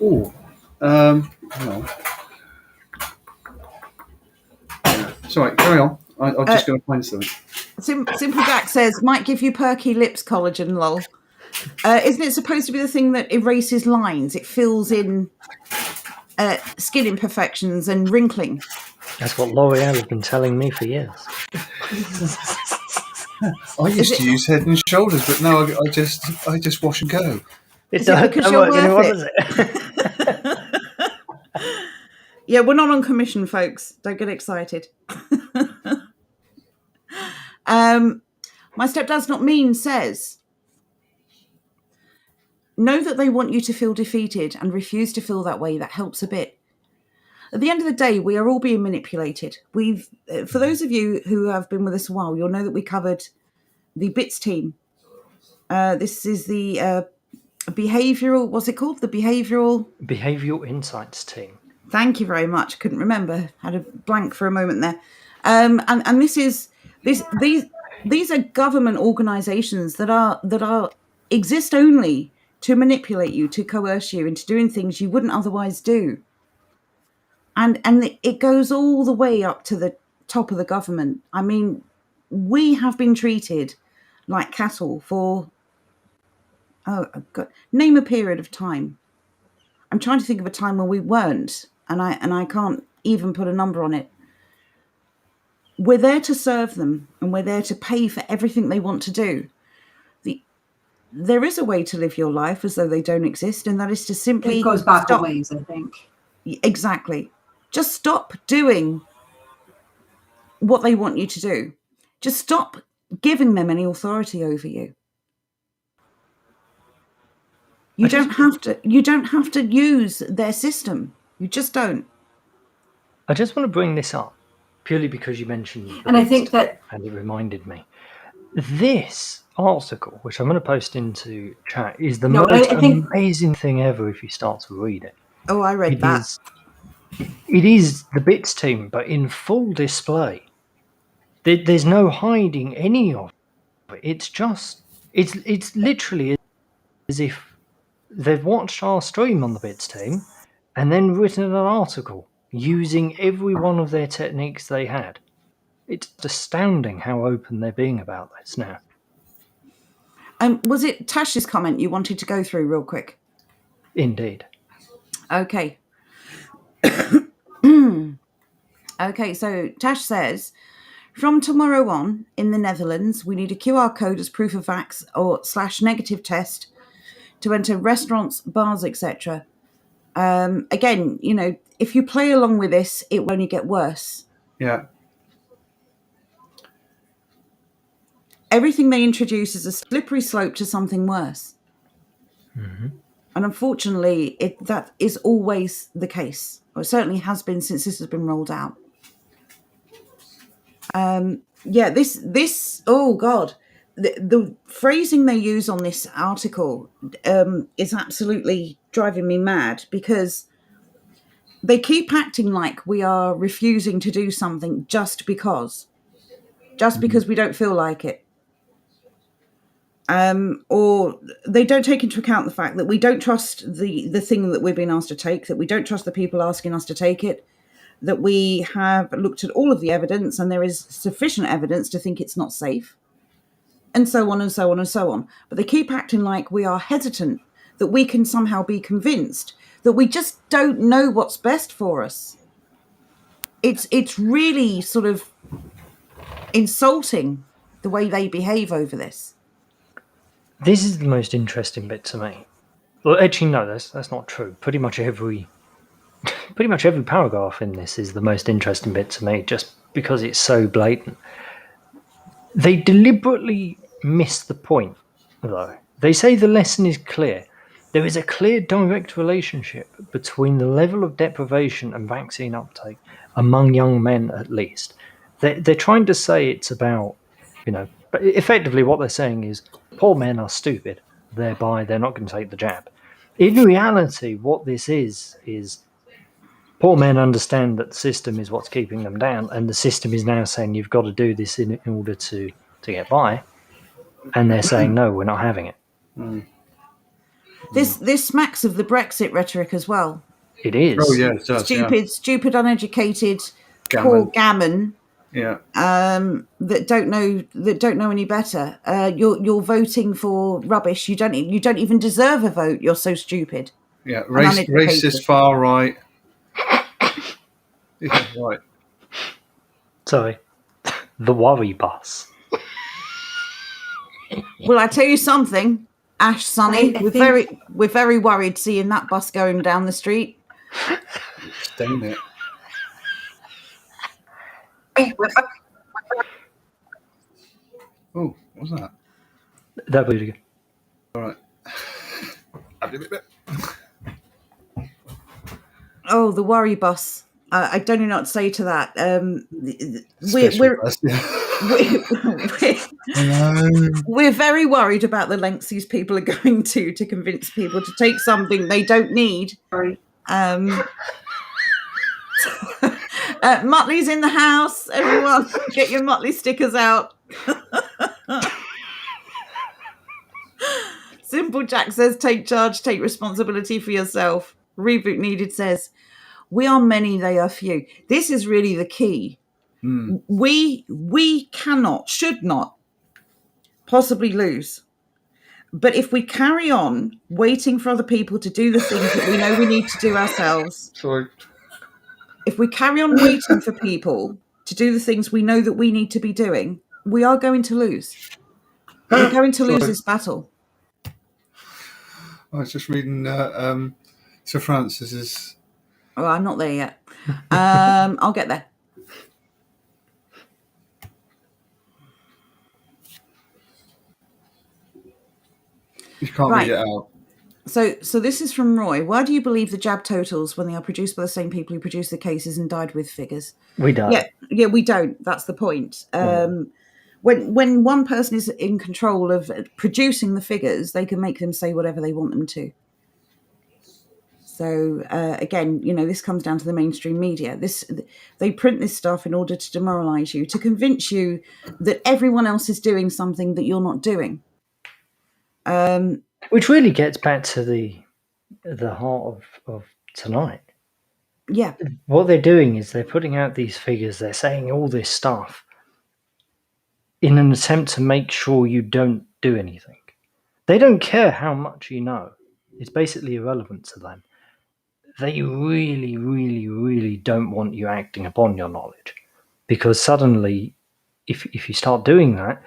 Oh, hang on. Sorry, carry on. I'm just going to find something. Simple Jack says, might give you perky lips, collagen, lol. Isn't it supposed to be the thing that erases lines? It fills in skin imperfections and wrinkling. That's what L'Oreal have been telling me for years. I used to use Head and Shoulders, but now I just wash and go. Is it because you're worth it? Yeah, we're not on commission, folks. Don't get excited. My stepdad's not mean says, know that they want you to feel defeated and refuse to feel that way. That helps a bit. At the end of the day, we are all being manipulated. For those of you who have been with us a while, you'll know that we covered the BITS team. This is the behavioural, what's it called? The Behavioural Insights team. Thank you very much. Couldn't remember. Had a blank for a moment there. And these are government organisations that exist only to manipulate you, to coerce you into doing things you wouldn't otherwise do. And it goes all the way up to the top of the government. I mean, we have been treated like cattle for name a period of time. I'm trying to think of a time when we weren't, and I can't even put a number on it. we're there to serve them, and we're there to pay for everything they want to do. There is a way to live your life as though they don't exist, and that is to simply It goes back a stop. ways, I think. Exactly. Just stop doing what they want you to do. Just stop giving them any authority over you. You don't have to use their system. You just don't. I just want to bring this up purely because you mentioned And I think that, and it reminded me. This article, which I'm going to post into chat, is the most amazing thing ever if you start to read it. Oh, I read that. It is the Bits team, but in full display. There's no hiding any of it. It's literally as if they've watched our stream on the Bits team and then written an article using every one of their techniques they had. It's astounding how open they're being about this now. Was it Tash's comment you wanted to go through real quick? Indeed. Okay. Okay, so Tash says, from tomorrow on, in the Netherlands, we need a QR code as proof of vax or / negative test to enter restaurants, bars, etc. Again, if you play along with this, it will only get worse. Yeah. Everything they introduce is a slippery slope to something worse. Mm-hmm. And unfortunately, that is always the case. Or it certainly has been since this has been rolled out. This oh God, the phrasing they use on this article is absolutely driving me mad, because they keep acting like we are refusing to do something just because we don't feel like it. Or they don't take into account the fact that we don't trust the thing that we've been asked to take, that we don't trust the people asking us to take it, that we have looked at all of the evidence and there is sufficient evidence to think it's not safe, and so on and so on and so on. But they keep acting like we are hesitant, that we can somehow be convinced, that we just don't know what's best for us. It's really sort of insulting the way they behave over this. This is the most interesting bit to me. Well, actually, no, that's not true. Pretty much every paragraph in this is the most interesting bit to me, just because it's so blatant. They deliberately miss the point, though. They say the lesson is clear. There is a clear direct relationship between the level of deprivation and vaccine uptake among young men, at least. They're trying to say it's about, but effectively what they're saying is poor men are stupid, thereby they're not going to take the jab. In reality, what this is poor men understand that the system is what's keeping them down, and the system is now saying you've got to do this in order to get by, and they're saying no, we're not having it. This smacks of the Brexit rhetoric as well. It is. Oh yeah, it does. Stupid, uneducated, poor gammon. Yeah. That don't know any better. You're voting for rubbish. You don't even deserve a vote. You're so stupid. Yeah, racist, far right. Yeah, right. Sorry, the worry bus. Well, I tell you something, Ash, Sonny, we're very worried seeing that bus going down the street. Dang it. Oh, what was that? That was good. All right. Oh, the worry bus. I don't know what to say to that. We're very worried about the lengths these people are going to convince people to take something they don't need. Sorry. Motley's in the house. Everyone, get your Motley stickers out. Simple Jack says, take charge, take responsibility for yourself. Reboot Needed says, we are many, they are few. This is really the key. We cannot, should not possibly lose. But if we carry on waiting for other people to do the things that we know we need to do ourselves, Sorry. if we carry on waiting for people to do the things we know that we need to be doing, we are going to lose. We're going to lose Sorry. this battle. I was just reading Sir Francis's. Oh, I'm not there yet. I'll get there. You can't Right. read it out. So this is from Roy. Why do you believe the jab totals when they are produced by the same people who produced the cases and died with figures? We don't. Yeah, we don't. That's the point. When one person is in control of producing the figures, they can make them say whatever they want them to. So again, this comes down to the mainstream media. They print this stuff in order to demoralize you, to convince you that everyone else is doing something that you're not doing. Which really gets back to the heart of tonight. Yeah, What they're doing is they're putting out these figures, they're saying all this stuff in an attempt to make sure you don't do anything. They don't care how much you know. It's basically irrelevant to them. They really, really, really don't want you acting upon your knowledge. Because suddenly, if you start doing that,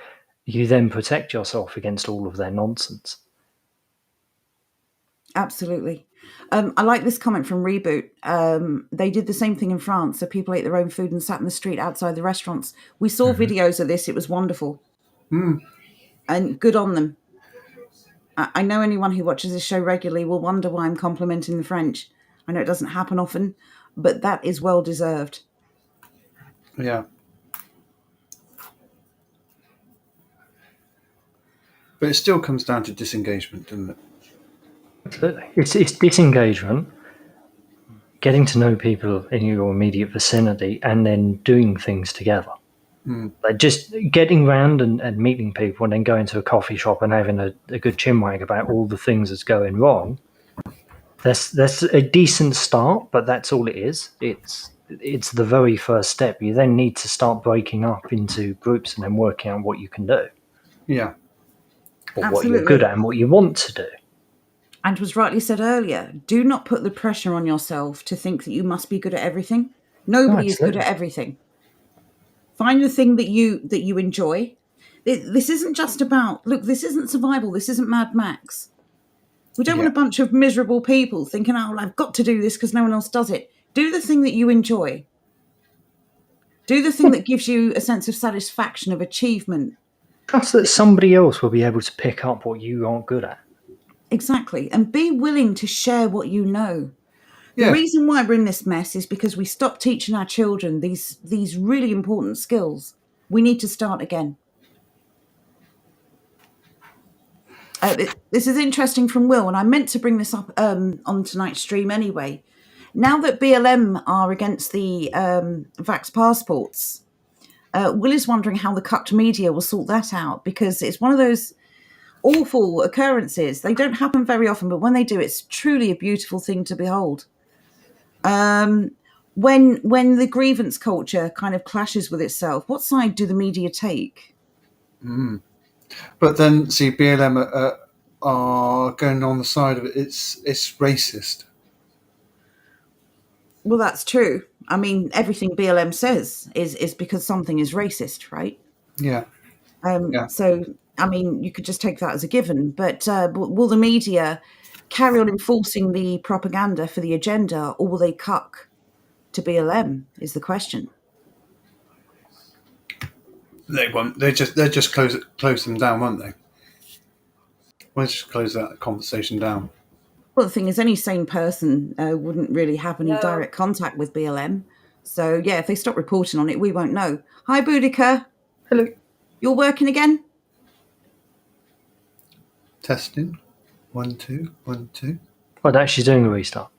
you then protect yourself against all of their nonsense. absolutely. I like this comment from Reboot. They did the same thing in France. So people ate their own food and sat in the street outside the restaurants. We saw videos of this. It was wonderful. And good on them. I know anyone who watches this show regularly will wonder why I'm complimenting the French. I know it doesn't happen often, but that is well deserved. Yeah. But it still comes down to disengagement, doesn't it? Absolutely. It's disengagement, getting to know people in your immediate vicinity, and then doing things together. Like just getting round and meeting people and then going to a coffee shop and having a good chinwag about all the things that's going wrong. That's a decent start, but that's all it is. It's the very first step. You then need to start breaking up into groups and then working out what you can do. Yeah. Or what Absolutely. you're good at and what you want to do. And was rightly said earlier, do not put the pressure on yourself to think that you must be good at everything. Nobody is good at everything. Find the thing that you enjoy. This isn't just about, look, this isn't survival. This isn't Mad Max. We don't want a bunch of miserable people thinking, oh, well, I've got to do this because no one else does it. Do the thing that you enjoy. Do the thing that gives you a sense of satisfaction, of achievement. Trust that somebody else will be able to pick up what you aren't good at. Exactly. And be willing to share what you know. The reason why we're in this mess is because we stopped teaching our children these really important skills. We need to start again. This is interesting from Will, and I meant to bring this up on tonight's stream anyway. Now that BLM are against the vax passports, Will is wondering how the cucked media will sort that out, because it's one of those awful occurrences. They don't happen very often, but when they do, it's truly a beautiful thing to behold. When the grievance culture kind of clashes with itself, what side do the media take? But then, see, BLM are going on the side of it. It's racist. Well, that's true. I mean, everything BLM says is because something is racist, right? Yeah. So, I mean, you could just take that as a given. But will the media carry on enforcing the propaganda for the agenda, or will they cuck to BLM? Is the question. They won't. They'll just close them down, won't they? We'll just close that conversation down. Well, the thing is, any sane person wouldn't really have any direct contact with BLM. So, yeah, if they stop reporting on it, we won't know. Hi, Boudica. Hello. You're working again? Testing. 1, 2, 1, 2. Well, no, she's doing a restart.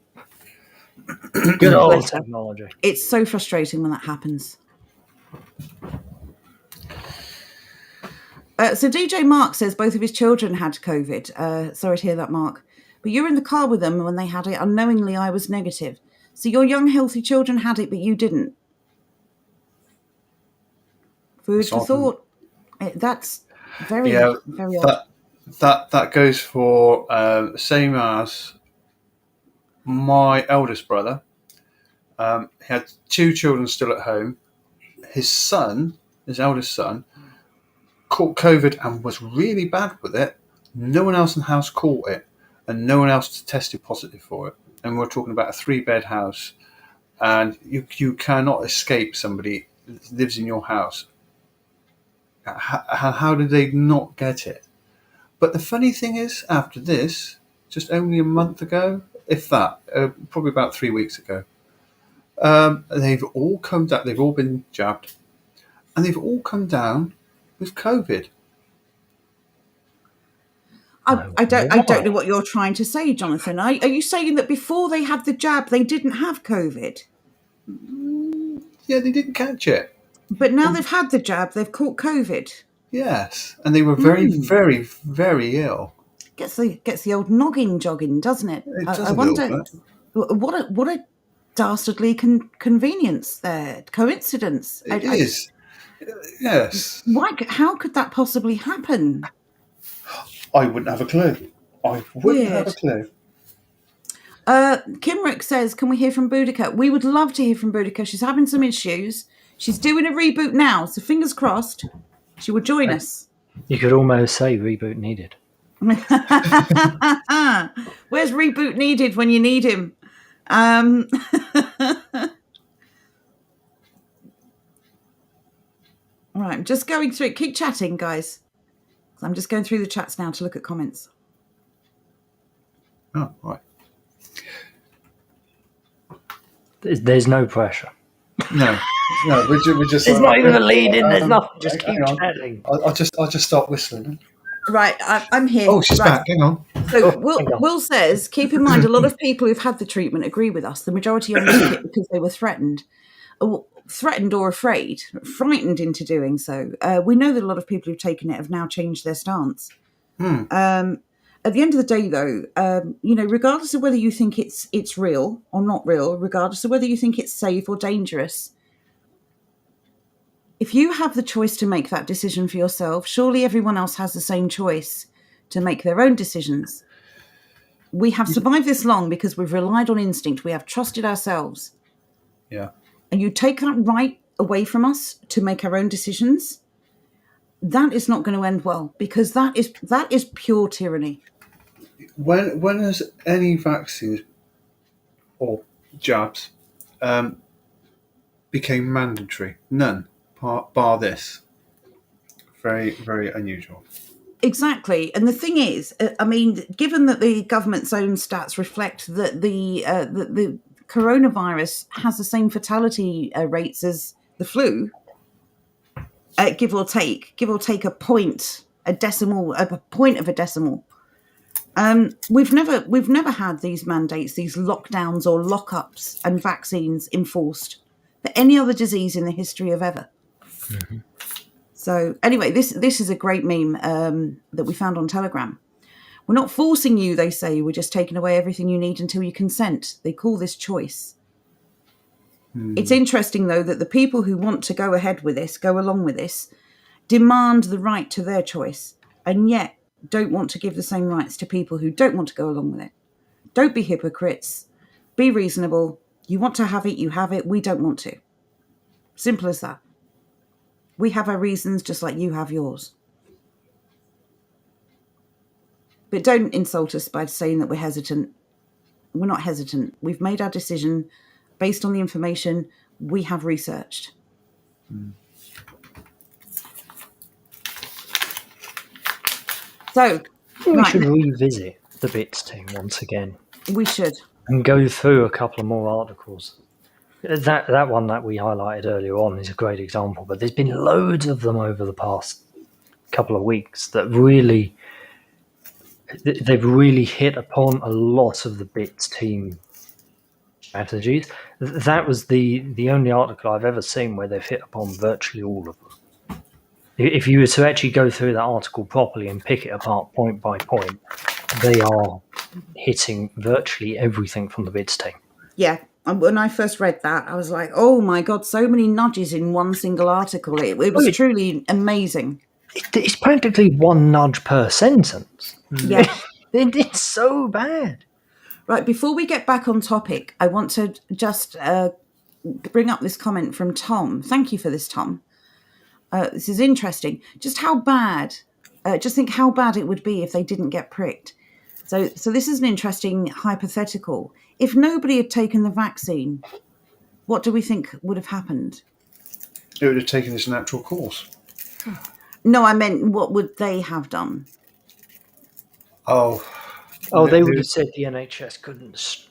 Good old technology. It's so frustrating when that happens. So DJ Mark says both of his children had COVID. Sorry to hear that, Mark. But you were in the car with them when they had it. Unknowingly, I was negative. So your young, healthy children had it, but you didn't. Food for thought. That's very, very odd. That goes for same as my eldest brother. He had 2 children still at home. his son, his eldest son, caught COVID and was really bad with it. No one else in the house caught it, and no one else tested positive for it. And we're talking about a 3-bed house, and you cannot escape somebody that lives in your house. How did they not get it? But the funny thing is, after this, just only a month ago, if that, probably about 3 weeks ago, they've all come down. They've all been jabbed, and they've all come down with COVID. I don't know what you're trying to say, Jonathan. Are you saying that before they had the jab, they didn't have COVID? Yeah, they didn't catch it. But now they've had the jab, they've caught COVID. Yes, and they were very, very, very ill. Gets the old noggin jogging, doesn't it? It does I a wonder little what a dastardly convenience there, coincidence. bit. It is. Yes. Why? How could that possibly happen? I wouldn't have a clue. I wouldn't have a clue. Kimrick says, can we hear from Boudica? We would love to hear from Boudica. She's having some issues. She's doing a reboot now, so fingers crossed she will join us. You could almost say reboot needed. Where's reboot needed when you need him? Right, I'm just going through it. Keep chatting, guys. I'm just going through the chats now to look at comments. Oh, right. There's no pressure. No, we're just. There's not even a lead in. There's nothing. Just hang keep on. chatting. I'll just start whistling. Right, I'm here. Oh, she's right. back. Hang on. So Will says, keep in mind, a lot of people who've had the treatment agree with us. The majority only took it because they were threatened or afraid, frightened into doing so. We know that a lot of people who've taken it have now changed their stance. At the end of the day, though, regardless of whether you think it's real or not real, regardless of whether you think it's safe or dangerous, if you have the choice to make that decision for yourself, surely everyone else has the same choice to make their own decisions. We have survived this long because we've relied on instinct. We have trusted ourselves. Yeah. And you take that right away from us to make our own decisions, that is not going to end well, because that is pure tyranny. When has any vaccines or jabs became mandatory? None, bar this. Very, very unusual. Exactly. And the thing is, given that the government's own stats reflect that the coronavirus has the same fatality rates as the flu, give or take a point of a decimal. We've never had these mandates, these lockdowns or lockups and vaccines enforced for any other disease in the history of ever. Mm-hmm. So anyway, this is a great meme that we found on Telegram. We're not forcing you, they say. We're just taking away everything you need until you consent. They call this choice. It's interesting, though, that the people who want to go along with this, demand the right to their choice, and yet don't want to give the same rights to people who don't want to go along with it. Don't be hypocrites. Be reasonable. You want to have it, you have it. We don't want to. Simple as that. We have our reasons just like you have yours. But don't insult us by saying that we're hesitant. We're not hesitant. We've made our decision based on the information we have researched. So, we should revisit the bits team once again. We should. And go through a couple of more articles. That one that we highlighted earlier on is a great example, but there's been loads of them over the past couple of weeks that they've really hit upon a lot of the bits team strategies. That was the only article I've ever seen where they've hit upon virtually all of them. If you were to actually go through that article properly and pick it apart point by point, they are hitting virtually everything from the bits team. Yeah. When I first read that, I was like, oh my God, so many nudges in one single article. It was truly amazing. It's practically one nudge per sentence. Yeah. It's so bad. Right, before we get back on topic, I want to just bring up this comment from Tom. Thank you for this, Tom. This is interesting. Just how bad, just think how bad it would be if they didn't get pricked. So this is an interesting hypothetical. If nobody had taken the vaccine, what do we think would have happened? It would have taken its natural course. No, I meant what would they have done? Oh, they would have said the NHS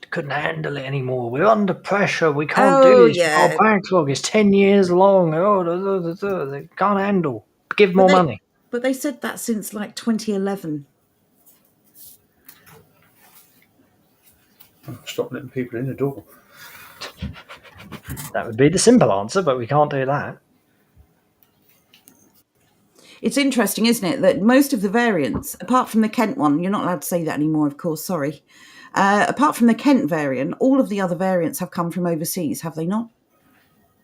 couldn't handle it anymore. We're under pressure. We can't do this. Yeah. Our backlog is 10 years long. They can't handle. Give more money. But they said that since like 2011. Stop letting people in the door. That would be the simple answer, but we can't do that. It's interesting, isn't it, that most of the variants, apart from the Kent one, you're not allowed to say that anymore, of course, sorry. Apart from the Kent variant, all of the other variants have come from overseas, have they not?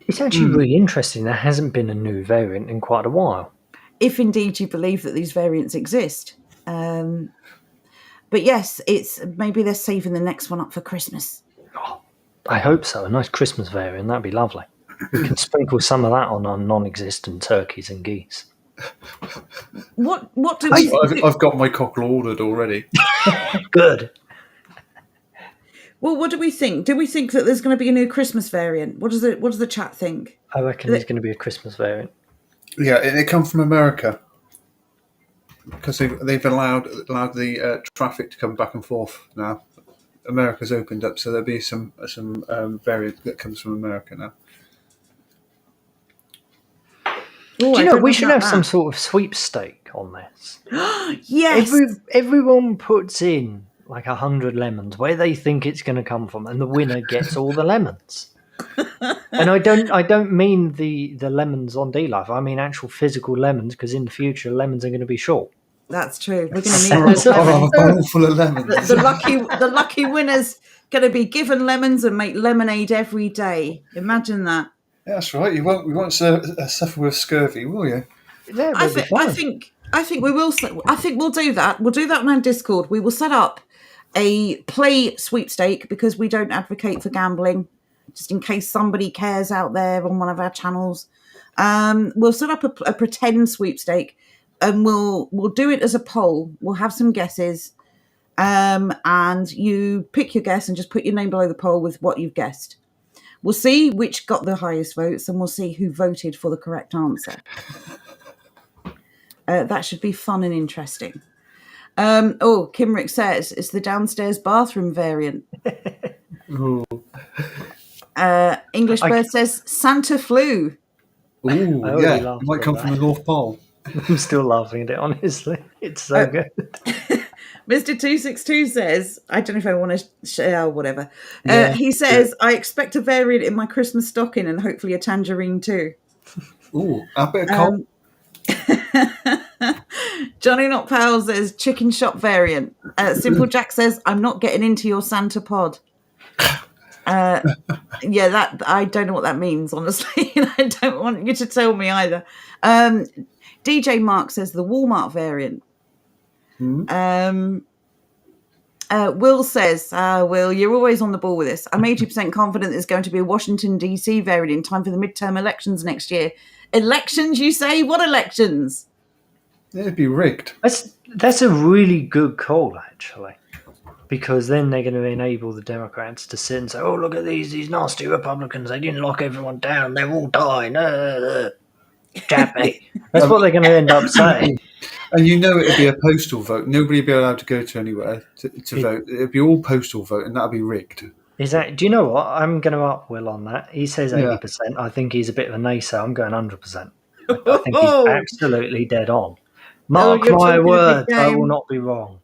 It's actually really interesting. There hasn't been a new variant in quite a while. If indeed you believe that these variants exist. But yes, maybe they're saving the next one up for Christmas. Oh, I hope so. A nice Christmas variant, that'd be lovely. We can sprinkle some of that on our non-existent turkeys and geese. What do we think? I've got my cockle ordered already. Good. Well, what do we think? Do we think that there's going to be a new Christmas variant? What does the chat think? I reckon there's going to be a Christmas variant. Yeah, it comes from America because they've allowed the traffic to come back and forth now. America's opened up, so there'll be some variant that comes from America now. Ooh, Do you know we should have some sort of sweepstake on this? Yes. Everyone puts in like 100 lemons where they think it's going to come from, and the winner gets all the lemons. And I don't mean the lemons on D-Life. I mean actual physical lemons, because in the future lemons are going to be short. That's true. We're going to need those lemons. A bowl full of lemons. The lucky winner's going to be given lemons and make lemonade every day. Imagine that. Yeah, that's right. You won't suffer with scurvy, will you? Yeah, I think we will. I think we'll do that. We'll do that on our Discord. We will set up a play sweepstake because we don't advocate for gambling. Just in case somebody cares out there on one of our channels, we'll set up a pretend sweepstake, and we'll do it as a poll. We'll have some guesses, and you pick your guess and just put your name below the poll with what you've guessed. We'll see which got the highest votes, and we'll see who voted for the correct answer. That should be fun and interesting. Kimrick says it's the downstairs bathroom variant. English Bird says Santa flu. Ooh, yeah, it might come from the North Pole. I'm still laughing at it, honestly. It's so good. Mr. 262 says, I don't know if I want to share whatever. He says, I expect a variant in my Christmas stocking and hopefully a tangerine too. Ooh, a bit of cold. Johnny Not Powell says, chicken shop variant. Simple Jack says, I'm not getting into your Santa pod. That I don't know what that means, honestly. And I don't want you to tell me either. DJ Mark says the Walmart variant. Will says, Will, you're always on the ball with this. I'm 80% confident there's going to be a Washington, D.C. variant in time for the midterm elections next year. Elections, you say? What elections? It'd be rigged. That's a really good call, actually. Because then they're going to enable the Democrats to sit and say, oh, look at these nasty Republicans. They didn't lock everyone down. They're all dying. Chappy. That's what they're going to end up saying. And it'd be a postal vote. Nobody would be allowed to go to anywhere to vote. It'd be all postal vote, and that'd be rigged. Do you know what? I'm going to up Will on that. He says 80%. Yeah. I think he's a bit of a naysayer. I'm going 100%. I think he's absolutely dead on. Mark my words, I will not be wrong.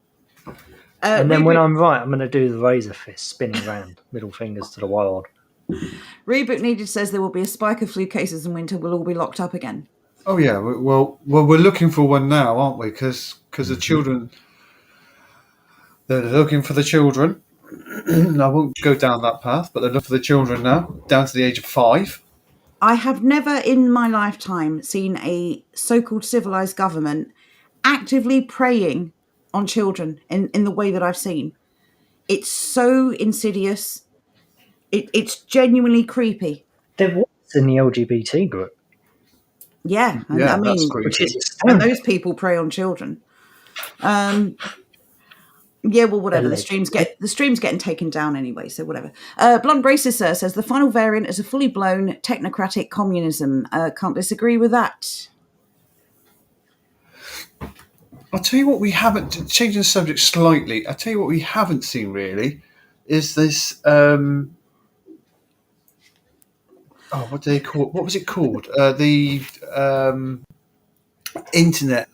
And then when I'm right, I'm going to do the razor fist spinning around, middle fingers to the world. Reboot Needed says there will be a spike of flu cases in winter. We'll all be locked up again. Oh yeah, well, we're looking for one now, aren't we? Because the children, they're looking for the children. I won't go down that path, but they're looking for the children now, down to the age of 5. I have never in my lifetime seen a so-called civilized government actively preying on children in the way that I've seen. It's so insidious. It's genuinely creepy. There was in the LGBT group, Yeah, and Yeah, I that's mean, great. which is and those people prey on children. Yeah, well, whatever. Allegedly. The stream's getting taken down anyway, so whatever. Blunt Braces Sir says the final variant is a fully blown technocratic communism. Can't disagree with that. I'll tell you what we haven't, changing the subject slightly, I'll tell you what we haven't seen really is this, what do they call it? What was it called? The internet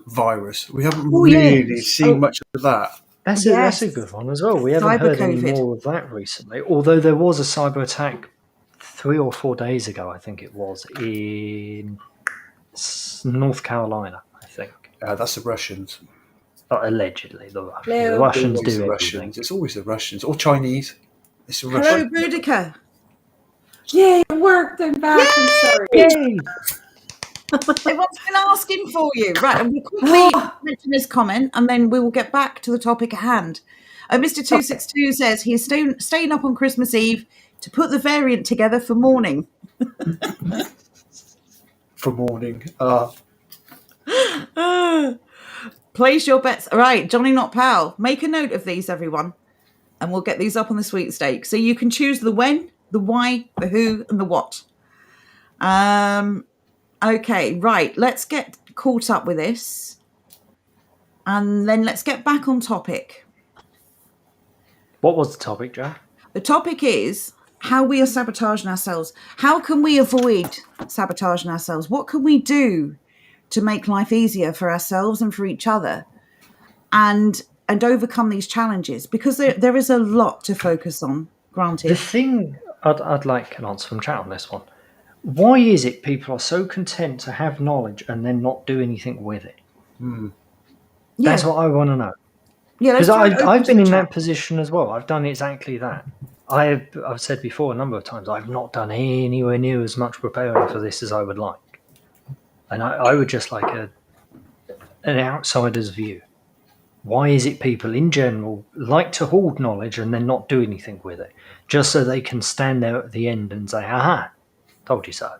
virus. We haven't really seen much of that. That's Yes. a good one as well. We haven't Cyber heard any COVID. more of that recently, although there was a cyber attack 3 or 4 days ago, I think it was, in North Carolina, I think. That's the Russians. Allegedly, the Russians. Hello. The Russians Always do the everything. Russians. It's always the Russians or Chinese. It's the Hello, Russians. Boudica. Yay, it worked. I'm back. I'm sorry. Yay! Everyone's been asking for you. Right, and we'll quickly mention this comment, and then we will get back to the topic at hand. Mr. 262 says he is staying up on Christmas Eve to put the variant together for morning. For morning. Place your bets. All right, Johnny Not Pal. Make a note of these, everyone, and we'll get these up on the sweepstake. So you can choose the when, the why, the who, and the what. Okay, right. Let's get caught up with this, and then let's get back on topic. What was the topic, Joe? The topic is how we are sabotaging ourselves. How can we avoid sabotaging ourselves? What can we do to make life easier for ourselves and for each other, and overcome these challenges? Because there is a lot to focus on. Granted, The thing I'd like an answer from chat on this one. Why is it people are so content to have knowledge and then not do anything with it? That's what I want to know. Yeah, Because let's throw it open I've to been the in chat. that position as well. I've done exactly that. I've said before a number of times, I've not done anywhere near as much preparing for this as I would like. And I would just like an outsider's view. Why is it people in general like to hoard knowledge and then not do anything with it? Just so they can stand there at the end and say, aha, told you so.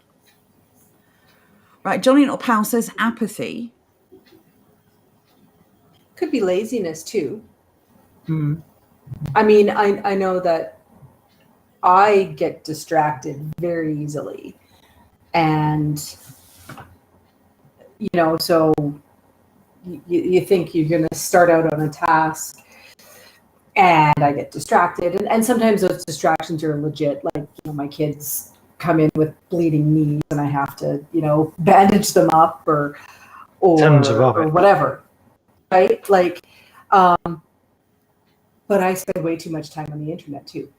Right, Johnny Not Pal says apathy. Could be laziness too. I mean, I know that I get distracted very easily, and so you think you're going to start out on a task, and I get distracted, and sometimes those distractions are legit. Like, my kids come in with bleeding knees, and I have to bandage them up or whatever. Right? Like, but I spend way too much time on the internet too,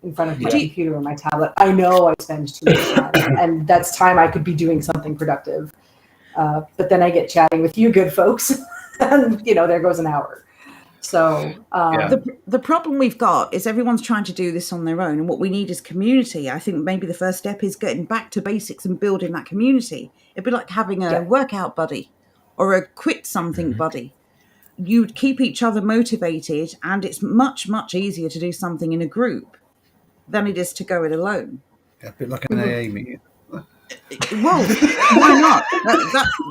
in front of my computer or my tablet. I know I spend too much time, and that's time I could be doing something productive. But then I get chatting with you good folks, and there goes an hour. So the problem we've got is everyone's trying to do this on their own, and what we need is community. I think maybe the first step is getting back to basics and building that community. It'd be like having a workout buddy or a quit something buddy. You'd keep each other motivated, and it's much, much easier to do something in a group than it is to go it alone. A bit like an AA meeting. Well, why not?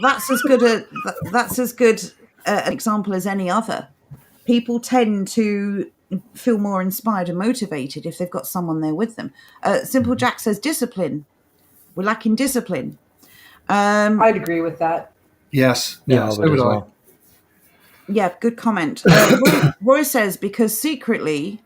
That's as good an example as any other. People tend to feel more inspired and motivated if they've got someone there with them. Simple Jack says discipline. We're lacking discipline. I'd agree with that. Yes. Yeah, so I would would as I. well. Yeah, good comment. Roy says because secretly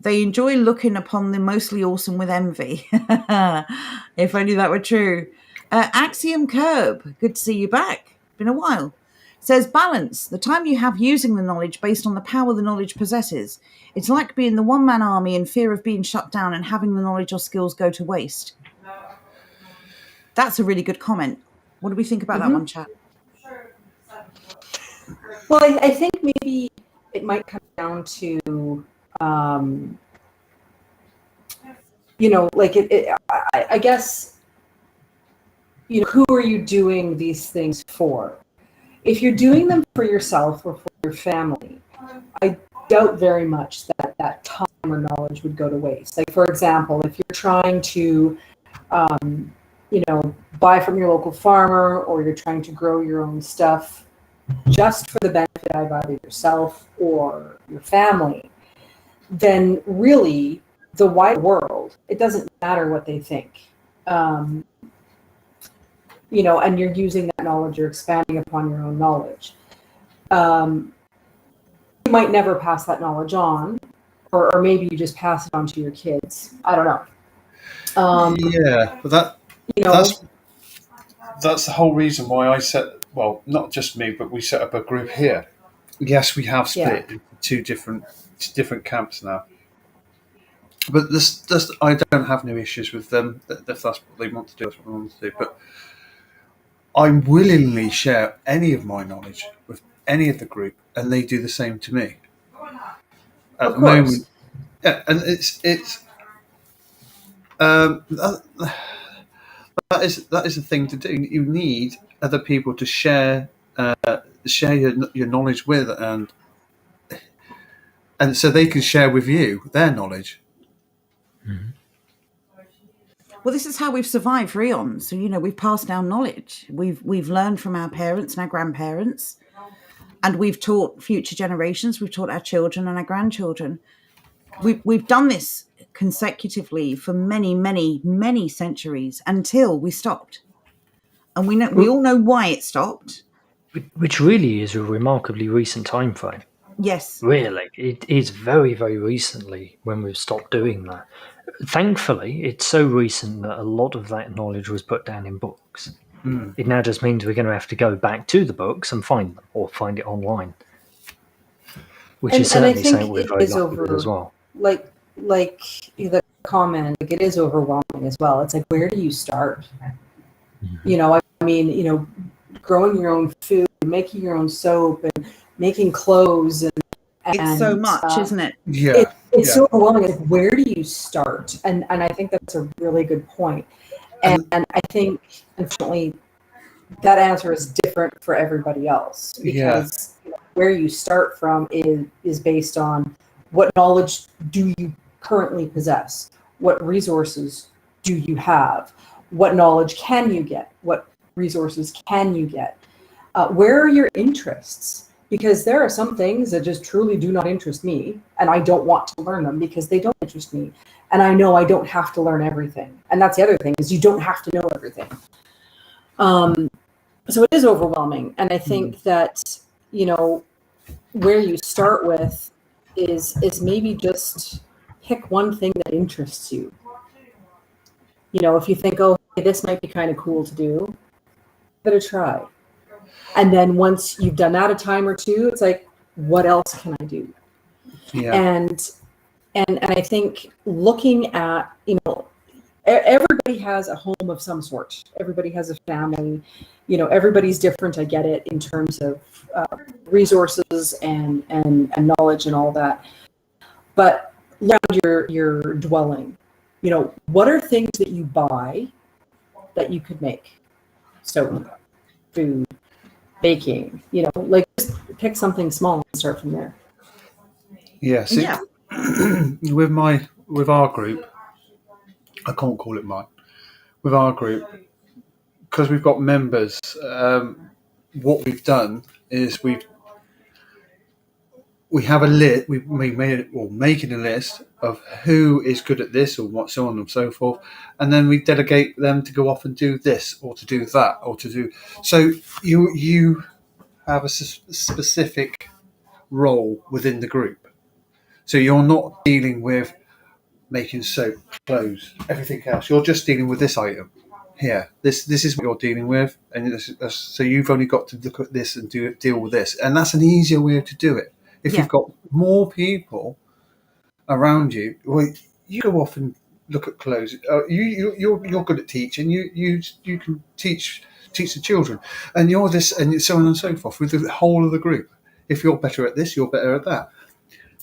they enjoy looking upon the mostly awesome with envy. If only that were true. Axiom Curb, good to see you back. Been a while. Says balance, the time you have using the knowledge based on the power the knowledge possesses. It's like being the one-man army in fear of being shut down and having the knowledge or skills go to waste. That's a really good comment. What do we think about that one, chat? Well, I think maybe it might come down to, I guess, who are you doing these things for? If you're doing them for yourself or for your family, I doubt very much that time or knowledge would go to waste. Like, for example, if you're trying to buy from your local farmer, or you're trying to grow your own stuff just for the benefit of either yourself or your family, then really the wide world, it doesn't matter what they think. And you're using that knowledge, you're expanding upon your own knowledge. You might never pass that knowledge on, or maybe you just pass it on to your kids. I don't know. But that's the whole reason why I not just me, but we set up a group here. Yes, we have split into two different camps now. But I don't have no issues with them. If that's what they want to do, that's what they want to do. But I willingly share any of my knowledge with any of the group, and they do the same to me. At the moment, and that is the thing to do. You need other people to share your knowledge with, and so they can share with you their knowledge. Mm-hmm. Well, this is how we've survived for eons. So, we've passed down knowledge. We've learned from our parents and our grandparents, and we've taught future generations. We've taught our children and our grandchildren. We've done this consecutively for many, many, many centuries until we stopped. And we all know why it stopped. Which really is a remarkably recent time frame. Yes. Really, it is very, very recently when we've stopped doing that. Thankfully, it's so recent that a lot of that knowledge was put down in books. Mm. It now just means we're going to have to go back to the books and find them, or find it online. Which is certainly something we're very lucky with as well. Like the comment, it is overwhelming as well. It's like, where do you start? Mm-hmm. Growing your own food, making your own soap, and making clothes, and it's so much, isn't it? Yeah, it's so overwhelming. Like, where do you start? And I think that's a really good point. And I think, unfortunately, that answer is different for everybody else, because where you start from is based on what knowledge do you currently possess, what resources do you have, what knowledge can you get, what resources can you get, where are your interests? Because there are some things that just truly do not interest me, and I don't want to learn them because they don't interest me. And I know I don't have to learn everything. And that's the other thing, is you don't have to know everything. So it is overwhelming. And I think that, where you start with is maybe just pick one thing that interests you. If you think, oh, hey, this might be kind of cool to do, give it a try. And then once you've done that a time or two, it's like, what else can I do? Yeah. And I think looking at, everybody has a home of some sort. Everybody has a family. Everybody's different. I get it in terms of resources and knowledge and all that. But around your dwelling, what are things that you buy that you could make? So, food, baking, just pick something small and start from there. Yeah. See, with our group, I can't call it mine. With our group, because we've got members, what we've done is we have a list. Making a list of who is good at this, or what, so on and so forth, and then we delegate them to go off and do this, or to do that, or to do. So you have a specific role within the group. So you're not dealing with making soap, clothes, everything else. You're just dealing with this item here. This is what you're dealing with, and so you've only got to look at this and deal with this, and that's an easier way to do it. If you've got more people around you, well, you go off and look at clothes. You're good at teaching. You can teach the children, and you're this, and so on and so forth with the whole of the group. If you're better at this, you're better at that.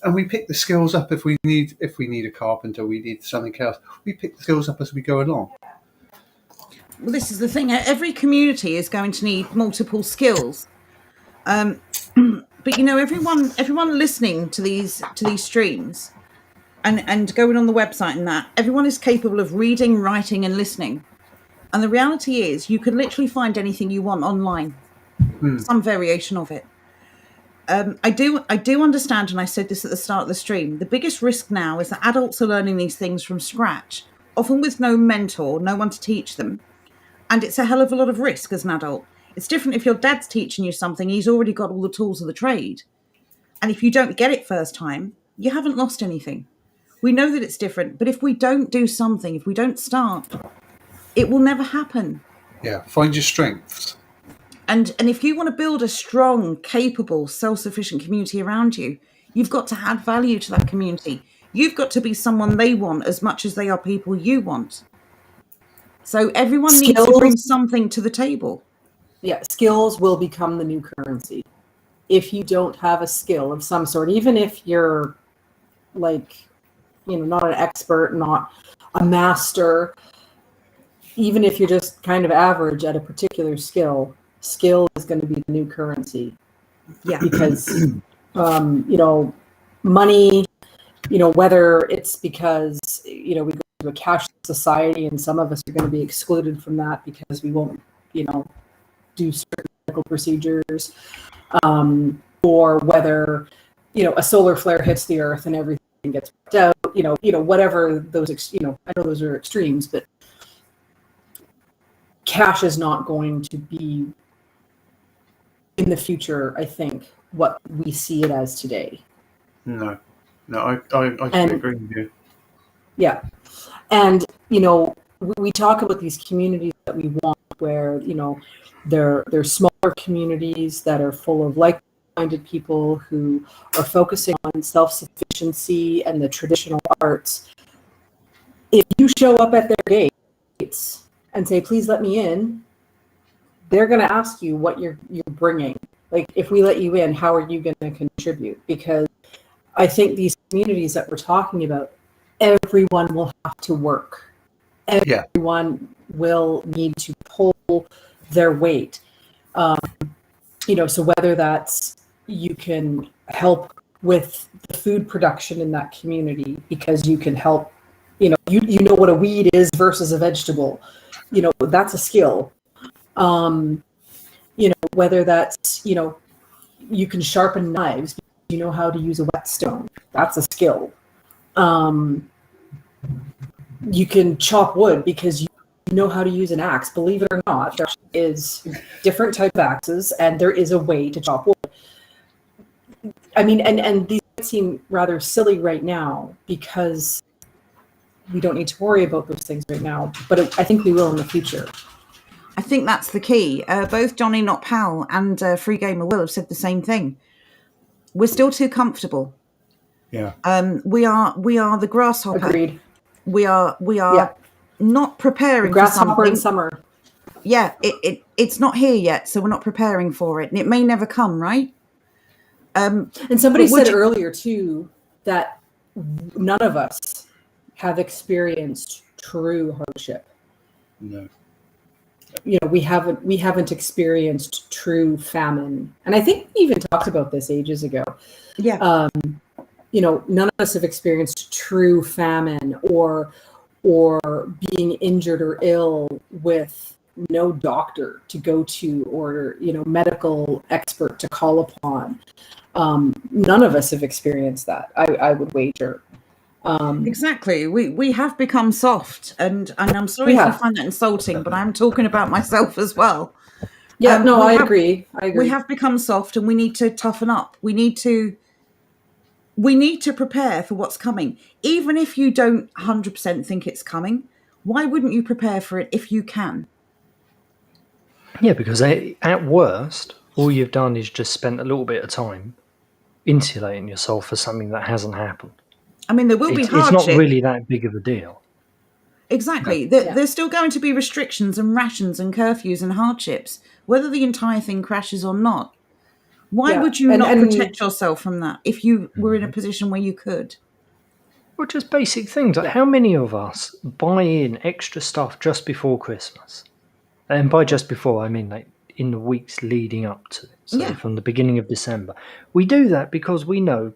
And we pick the skills up if we need a carpenter, we need something else. We pick the skills up as we go along. Well, this is the thing. Every community is going to need multiple skills. But everyone listening to these streams, and going on the website and that, everyone is capable of reading, writing, and listening. And the reality is, you can literally find anything you want online, some variation of it. I do understand, and I said this at the start of the stream, the biggest risk now is that adults are learning these things from scratch, often with no mentor, no one to teach them. And it's a hell of a lot of risk as an adult. It's different if your dad's teaching you something, he's already got all the tools of the trade. And if you don't get it first time, you haven't lost anything. We know that it's different, but if we don't do something, if we don't start, it will never happen. Yeah, find your strengths. And if you want to build a strong, capable, self-sufficient community around you, you've got to add value to that community. You've got to be someone they want as much as they are people you want. So everyone needs to bring something to the table. Yeah, skills will become the new currency. If you don't have a skill of some sort, even if you're like, not an expert, not a master, even if you're just kind of average at a particular skill is going to be the new currency. Yeah. Because, money, whether it's because, we go to a cashless society and some of us are going to be excluded from that because we won't, do certain medical procedures, or whether, a solar flare hits the earth and everything gets wiped out, whatever those, I know those are extremes, but cash is not going to be in the future, I think, what we see it as today. No, I can agree with you. Yeah. And, we talk about these communities that we want where, they're smaller communities that are full of like-minded people who are focusing on self-sufficiency and the traditional arts. If you show up at their gates and say, please let me in, they're going to ask you what you're bringing. Like, if we let you in, how are you going to contribute? Because I think these communities that we're talking about, everyone will have to work. Everyone will need to pull their weight. So whether that's you can help with the food production in that community because you can help, you know what a weed is versus a vegetable, that's a skill. Whether that's, you can sharpen knives, you know how to use a whetstone, that's a skill. You can chop wood because you know how to use an axe. Believe it or not, there is different type of axes and there is a way to chop wood. I mean, and these seem rather silly right now because we don't need to worry about those things right now, but I think we will in the future. I think that's the key. Both Johnny Not Pal and Free Gamer Will have said the same thing. We're still too comfortable. Yeah. We are the grasshopper. Agreed. We are not preparing for something. Grasshopper in summer. Yeah, it's not here yet, so we're not preparing for it, and it may never come, right? And somebody said earlier too that none of us have experienced true hardship. No. We haven't experienced true famine, and I think we even talked about this ages ago. Yeah. None of us have experienced true famine or being injured or ill with no doctor to go to or medical expert to call upon. None of us have experienced that. I would wager. Exactly. We have become soft, and I'm sorry if you find that insulting, but I'm talking about myself as well. Yeah, I agree. We have become soft, and we need to toughen up. We need to prepare for what's coming. Even if you don't 100% think it's coming, why wouldn't you prepare for it if you can? Yeah, because at worst, all you've done is just spent a little bit of time insulating yourself for something that hasn't happened. I mean, there will be hardship. It's not really that big of a deal. Exactly. There's still going to be restrictions and rations and curfews and hardships, whether the entire thing crashes or not. Why would you not protect yourself from that if you were in a position where you could? Well, just basic things. Like how many of us buy in extra stuff just before Christmas? And by just before, I mean like in the weeks leading up to it. So from the beginning of December. We do that because we know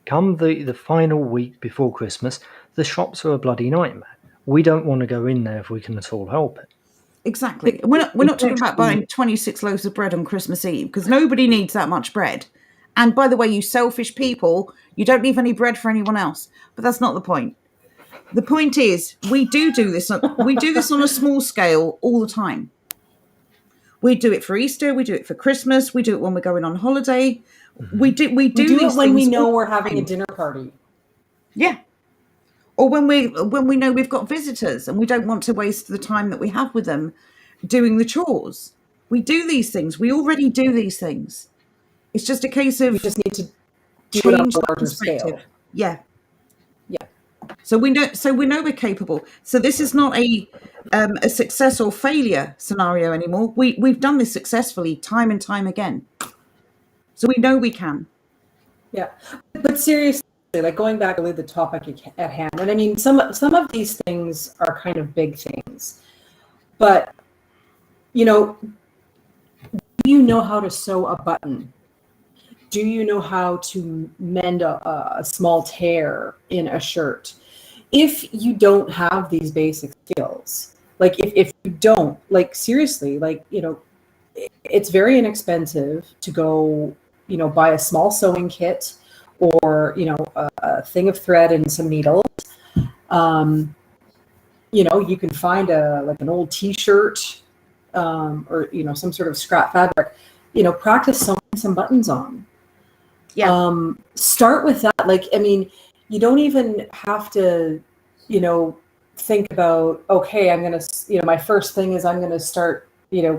come the final week before Christmas, the shops are a bloody nightmare. We don't want to go in there if we can at all help it. Exactly. We're not talking about buying 26 loaves of bread on Christmas Eve, because nobody needs that much bread. And by the way, you selfish people, you don't leave any bread for anyone else. But that's not the point. The point is, we do this. We do this on a small scale all the time. We do it for Easter. We do it for Christmas. We do it when we're going on holiday. We do it when we know all we're the having a time. dinner party. Yeah. Or when we know we've got visitors and we don't want to waste the time that we have with them doing the chores. We do these things. We already do these things. It's just a case of We just need to do it on change a the larger perspective. scale. Yeah. Yeah. So we know we're capable. So this is not a success or failure scenario anymore. We've done this successfully time and time again. So we know we can. Yeah. But seriously, like going back to the topic at hand, and I mean, some of these things are kind of big things, but do you know how to sew a button? Do you know how to mend a small tear in a shirt? If you don't have these basic skills, like if you don't, like seriously, like, it's very inexpensive to go, buy a small sewing kit or, a thing of thread and some needles. You can find an old t-shirt, or, some sort of scrap fabric, practice sewing some buttons on. Yeah. Start with that. Like, I mean, you don't even have to, think about, okay, I'm going to, my first thing is I'm going to start,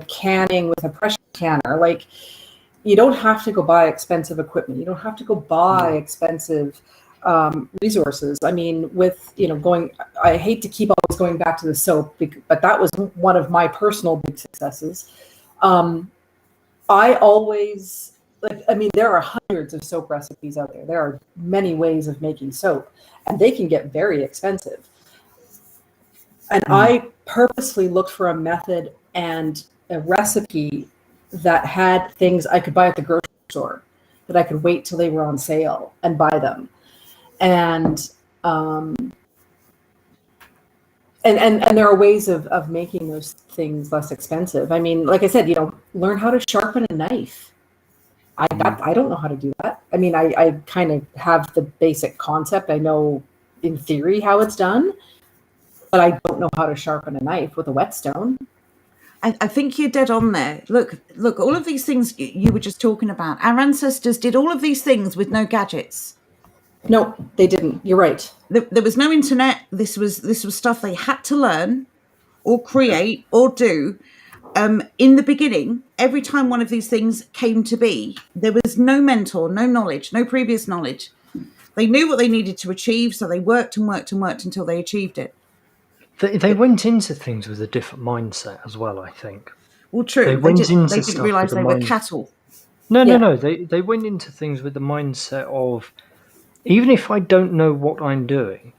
canning with a pressure canner. Like, you don't have to go buy expensive equipment. You don't have to go buy expensive resources. I mean, with, I hate to keep always going back to the soap, but that was one of my personal big successes. I always, there are hundreds of soap recipes out there. There are many ways of making soap, and they can get very expensive. And I purposely looked for a method and a recipe that had things I could buy at the grocery store, that I could wait till they were on sale and buy them. And there are ways of making those things less expensive. I mean, like I said, learn how to sharpen a knife. I don't know how to do that. I mean, I kind of have the basic concept. I know in theory how it's done, but I don't know how to sharpen a knife with a whetstone. I think you're dead on there. Look, all of these things you were just talking about, our ancestors did all of these things with no gadgets. No, they didn't. You're right. There was no internet. This was stuff they had to learn or create or do. In the beginning, every time one of these things came to be, there was no mentor, no knowledge, no previous knowledge. They knew what they needed to achieve, so they worked and worked and worked until they achieved it. They went into things with a different mindset as well, I think. Well, true. They didn't realise they were cattle. No. They went into things with the mindset of, even if I don't know what I'm doing,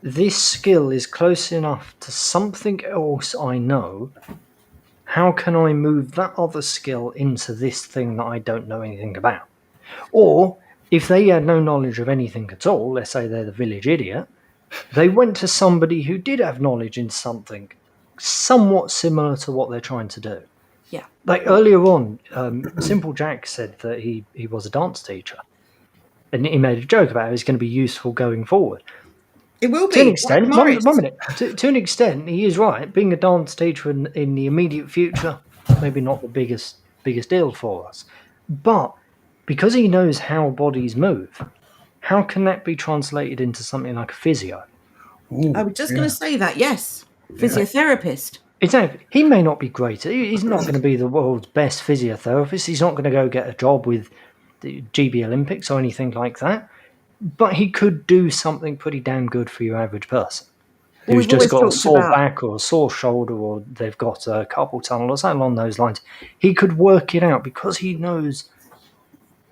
this skill is close enough to something else I know. How can I move that other skill into this thing that I don't know anything about? Or, if they had no knowledge of anything at all, let's say they're the village idiot, they went to somebody who did have knowledge in something somewhat similar to what they're trying to do. Yeah. Like earlier on, Simple Jack said that he was a dance teacher. And he made a joke about how it's going to be useful going forward. It will be. To an extent, one minute. To an extent, he is right. Being a dance teacher in the immediate future, maybe not the biggest deal for us. But because he knows how bodies move, how can that be translated into something like a physio? I was just going to say that, yes. Physiotherapist. Exactly. He may not be great. He's not going to be the world's best physiotherapist. He's not going to go get a job with the GB Olympics or anything like that. But he could do something pretty damn good for your average person who's just got a sore back or a sore shoulder, or they've got a carpal tunnel or something along those lines. He could work it out because he knows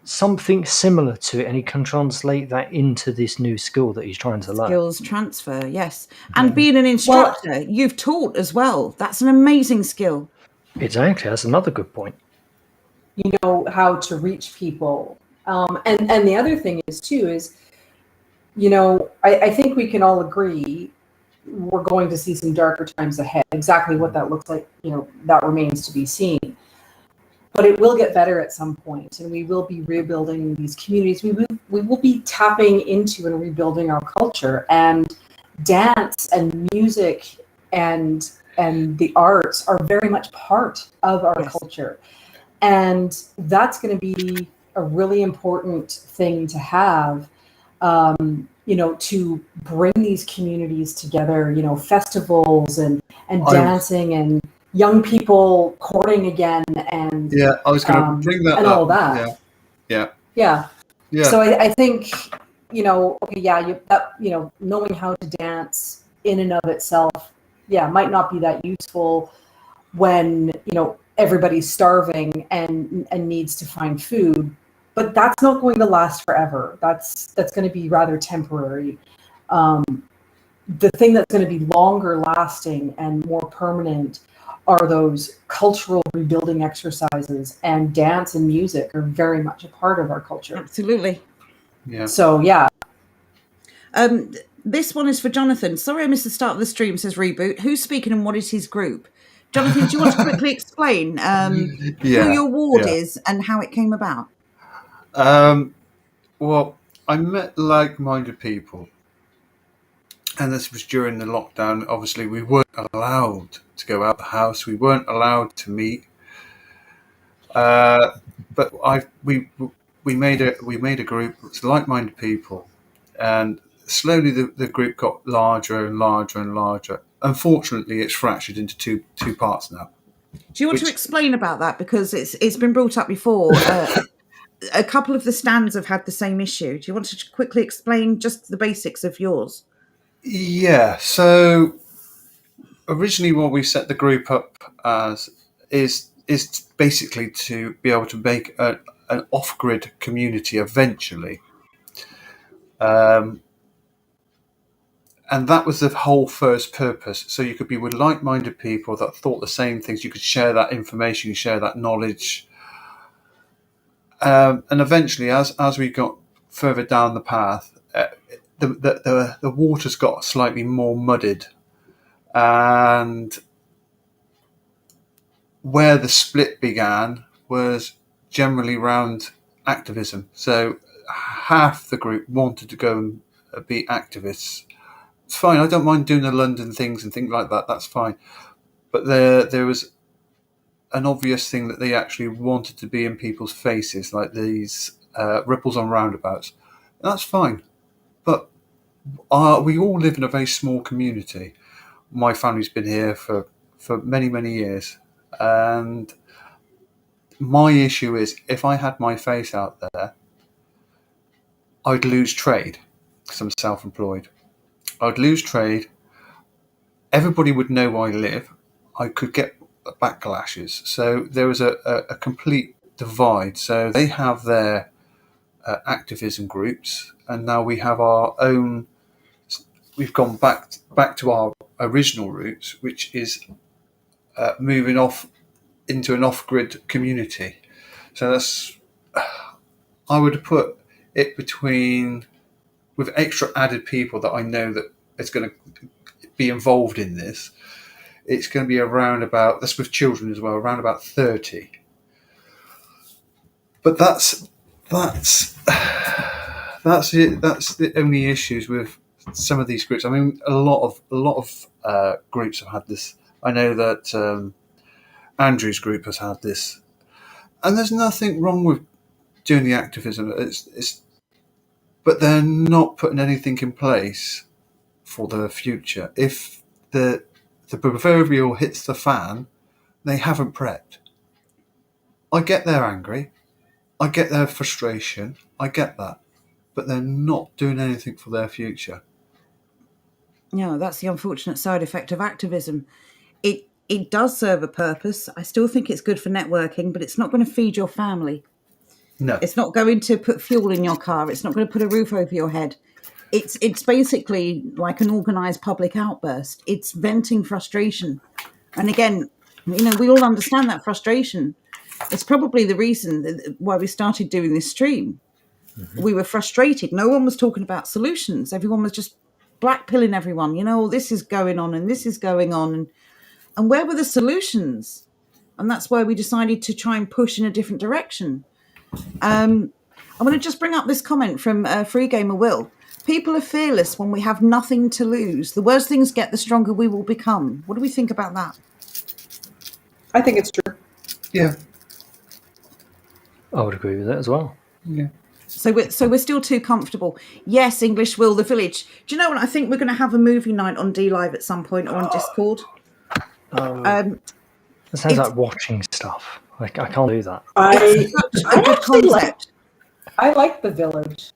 something similar to it, and he can translate that into this new skill that he's trying to learn. Skills transfer, yes. And being an instructor, you've taught as well. That's an amazing skill. Exactly. That's another good point. You know how to reach people And the other thing is too is, you know, I think we can all agree we're going to see some darker times ahead. Exactly what that looks like, you know, that remains to be seen. But it will get better at some point, and we will be rebuilding these communities. We will be tapping into and rebuilding our culture, and dance and music and the arts are very much part of our Yes. culture, and that's going to be a really important thing to have. You know, to bring these communities together. You know, festivals and dancing and young people courting again, and Yeah, I was going to bring that and up. all that. Yeah. Yeah. So I think, you know, okay, yeah, you know, knowing how to dance in and of itself, yeah, might not be that useful when, you know, everybody's starving and needs to find food, but that's not going to last forever. That's going to be rather temporary. The thing that's going to be longer lasting and more permanent are those cultural rebuilding exercises, and dance and music are very much a part of our culture. Absolutely. Yeah. So yeah. This one is for Jonathan. Sorry I missed the start of the stream, says Reboot. Who's speaking and what is his group? Jonathan, do you want to quickly explain who your ward is and how it came about? Well, I met like-minded people, and this was during the lockdown. Obviously, we weren't allowed to go out the house. We weren't allowed to meet. But we made a group. It's like-minded people, and slowly the group got larger and larger and larger. Unfortunately, it's fractured into two parts now. Do you want to explain about that? Because it's been brought up before. A couple of the stands have had the same issue. Do you want to quickly explain just the basics of yours? Yeah. So originally, what we set the group up as is basically to be able to make an off-grid community eventually. And that was the whole first purpose. So you could be with like-minded people that thought the same things. You could share that information, you share that knowledge. And eventually, as we got further down the path, the waters got slightly more muddied. And where the split began was generally around activism. So half the group wanted to go and be activists. It's fine. I don't mind doing the London things and things like that. That's fine. But there was an obvious thing that they actually wanted to be in people's faces, like these ripples on roundabouts. That's fine. But we all live in a very small community. My family's been here for many, many years. And my issue is, if I had my face out there, I'd lose trade because I'm self-employed. I'd lose trade. Everybody would know where I live. I could get backlashes. So there was a complete divide. So they have their activism groups, and now we have our own. We've gone back to our original roots, which is moving off into an off-grid community. So that's, I would put it between, with extra added people that I know that is going to be involved in this, it's going to be around about, that's with children as well, around about 30. But that's it. That's the only issues with some of these groups. I mean, a lot of groups have had this. I know that Andrew's group has had this, and there's nothing wrong with doing the activism. But they're not putting anything in place for the future. If the proverbial hits the fan, they haven't prepped. I get they're angry. I get their frustration. I get that. But they're not doing anything for their future. No, that's the unfortunate side effect of activism. It does serve a purpose. I still think it's good for networking, but it's not going to feed your family. No. It's not going to put fuel in your car. It's not going to put a roof over your head. It's basically like an organised public outburst. It's venting frustration. And again, you know, we all understand that frustration. It's probably the reason why we started doing this stream. We were frustrated. No one was talking about solutions. Everyone was just blackpilling everyone. This is going on and this is going on. And where were the solutions? And that's why we decided to try and push in a different direction. I want to just bring up this comment from Free Gamer Will. People are fearless when we have nothing to lose. The worse things get, the stronger we will become. What do we think about that? I think it's true. Yeah. I would agree with that as well. Yeah. So we're still too comfortable. Yes, English Will, the village. Do you know what? I think we're going to have a movie night on D Live at some point or on Discord. That sounds like watching stuff. I can't do that. I good concept. I like the village.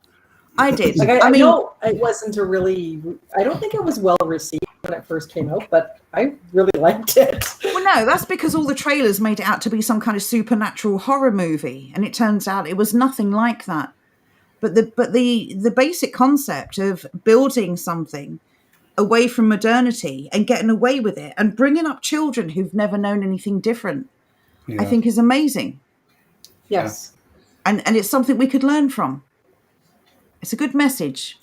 I did. Like I mean, know it wasn't a really. I don't think it was well received when it first came out, but I really liked it. well, no, that's because all the trailers made it out to be some kind of supernatural horror movie, and it turns out it was nothing like that. But the basic concept of building something away from modernity and getting away with it and bringing up children who've never known anything different, I think is amazing. Yes. And it's something we could learn from. It's a good message.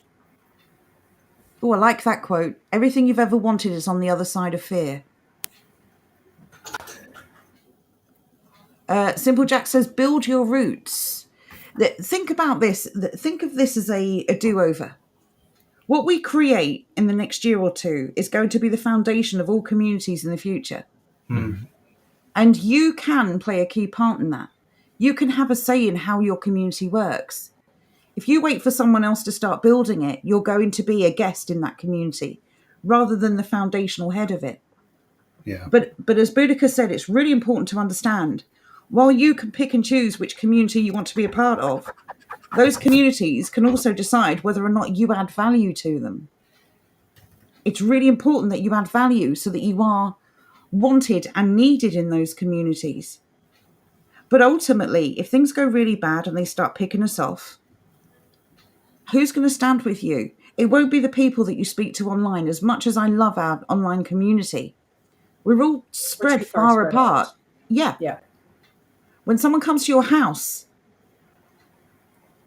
Oh, I like that quote. Everything you've ever wanted is on the other side of fear. Simple Jack says, build your roots. Think about this. Think of this as a do-over. What we create in the next year or two is going to be the foundation of all communities in the future. Mm. And you can play a key part in that. You can have a say in how your community works. If you wait for someone else to start building it, you're going to be a guest in that community rather than the foundational head of it. Yeah. But as Boudica said, it's really important to understand, while you can pick and choose which community you want to be a part of, those communities can also decide whether or not you add value to them. It's really important that you add value so that you are wanted and needed in those communities. But ultimately, if things go really bad and they start picking us off, who's going to stand with you? It won't be the people that you speak to online. As much as I love our online community, we're all spread far apart. Yeah. When someone comes to your house,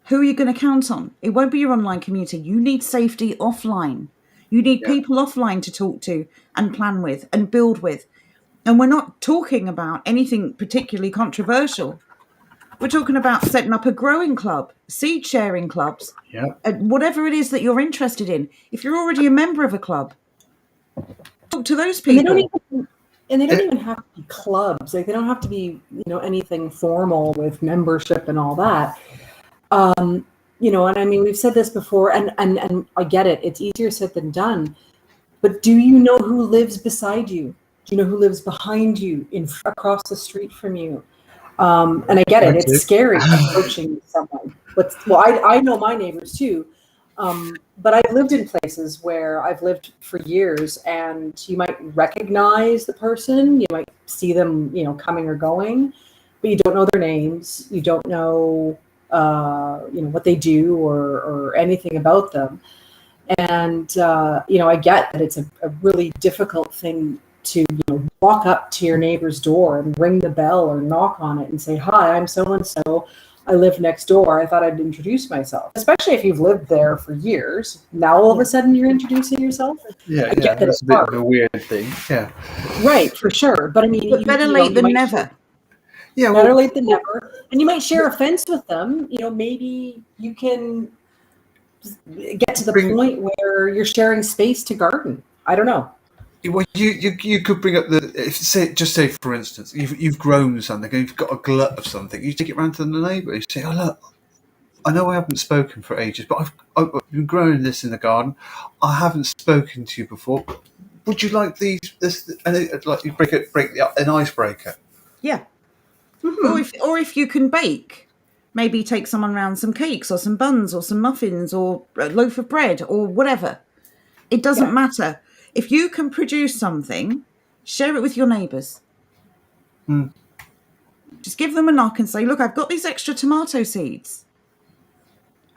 who are you going to count on? It won't be your online community. You need safety offline. You need people offline to talk to and plan with and build with. And we're not talking about anything particularly controversial. We're talking about setting up a growing club, seed sharing clubs, whatever it is that you're interested in. If you're already a member of a club, talk to those people. And they don't even have to be clubs. Like, they don't have to be, anything formal with membership and all that. And I mean, we've said this before, and I get it. It's easier said than done. But do you know who lives beside you? Do you know who lives behind you, across the street from you? And I get it. It's scary approaching someone. I know my neighbors too. But I've lived in places where I've lived for years, and you might recognize the person. You might see them, coming or going, but you don't know their names. You don't know, what they do or anything about them. And, I get that it's a really difficult thing to walk up to your neighbor's door and ring the bell or knock on it and say, hi, I'm so-and-so. I live next door. I thought I'd introduce myself, especially if you've lived there for years. Now, all of a sudden, you're introducing yourself. Yeah, that's a bit of a weird thing. Yeah. Right, for sure. But I mean, better late than never. Yeah, better late than never. And you might share a fence with them. Maybe you can get to the point where you're sharing space to garden. I don't know. Well, you could bring up say for instance, you've grown something and you've got a glut of something. You take it round to the neighbour. You say, "Oh look, I know I haven't spoken for ages, but I've been growing this in the garden. I haven't spoken to you before. Would you like this?" And like you break an icebreaker. Yeah. Mm-hmm. Or if you can bake, maybe take someone round some cakes or some buns or some muffins or a loaf of bread or whatever. It doesn't matter. If you can produce something, share it with your neighbours. Just give them a knock and say, look, I've got these extra tomato seeds.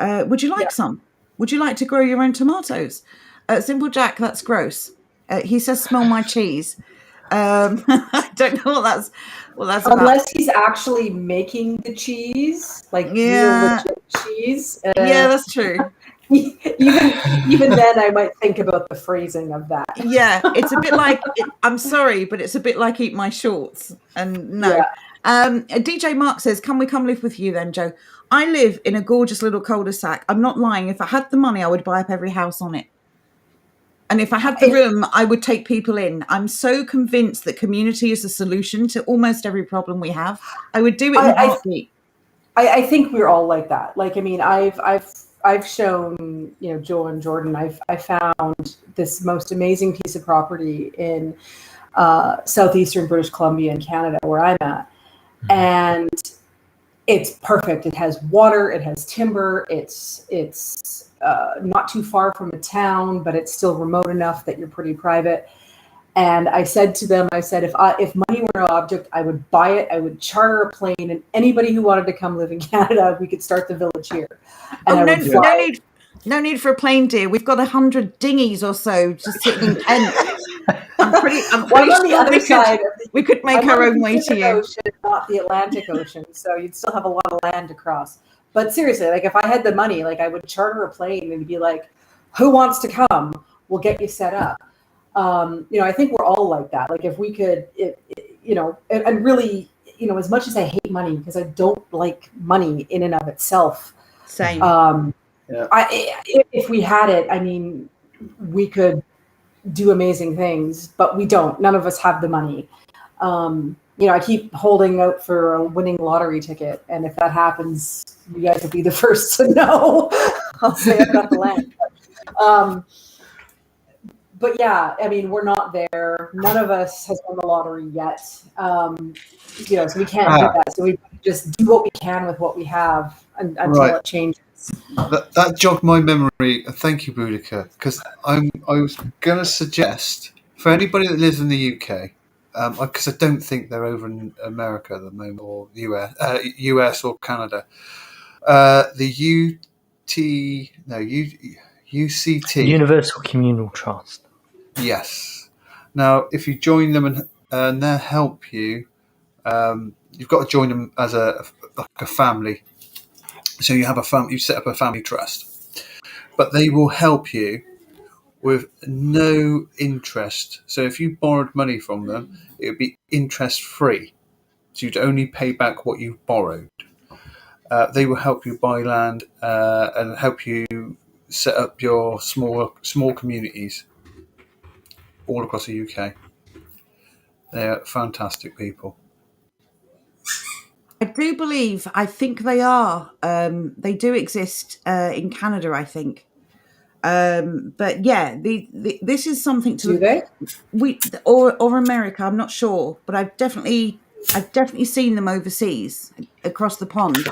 Would you like some? Would you like to grow your own tomatoes? Simple Jack, that's gross. He says, smell my cheese. I don't know what that's about. Unless he's actually making the cheese, like real legit cheese. Yeah, that's true. Even then, I might think about the phrasing of that. Yeah, it's a bit like I'm sorry, but it's a bit like eat my shorts. And no, Yeah. DJ Mark says, "Can we come live with you then, Joe?" I live in a gorgeous little cul-de-sac. I'm not lying. If I had the money, I would buy up every house on it. And if I had the room, I would take people in. I'm so convinced that community is the solution to almost every problem we have. I would do it in a heartbeat. I think we're all like that. Like, I mean, I've shown, you know, Joel and Jordan, I found this most amazing piece of property in southeastern British Columbia in Canada, where I'm at. And it's perfect. It has water, it has timber, it's not too far from a town, but it's still remote enough that you're pretty private. And I said to them, I said, if money were an object, I would buy it. I would charter a plane, and anybody who wanted to come live in Canada, we could start the village here. And no need for a plane, dear. We've got 100 dinghies or so just sitting in Kent. I'm pretty on the sure other side. We could make our own way to you. Ocean, not the Atlantic Ocean, so you'd still have a lot of land to cross. But seriously, like if I had the money, like I would charter a plane and be like, "Who wants to come? We'll get you set up." You know, I think we're all like that. Like if we could, you know, and really, you know, as much as I hate money, because I don't like money in and of itself. Same. Yeah. If we had it, I mean, we could do amazing things, but we don't. None of us have the money. You know, I keep holding out for a winning lottery ticket, and if that happens, you guys will be the first to know. I'll say I've got the land. But yeah, I mean, we're not there. None of us has won the lottery yet. You know, so we can't do that. So we just do what we can with what we have until it changes. That jogged my memory. Thank you, Boudica, because I was going to suggest for anybody that lives in the UK, because I don't think they're over in America at the moment, or US or Canada. The UCT, Universal Communal Trust. Yes. Now, if you join them and they'll help you, you've got to join them as a family. So you have you set up a family trust, but they will help you with no interest. So if you borrowed money from them, it would be interest free. So you'd only pay back what you borrowed. They will help you buy land and help you set up your small communities all across the UK. They're fantastic people. I think they are. They do exist in Canada, I think. But yeah, this is something to do they? Or America. I'm not sure, but I've definitely seen them overseas across the pond.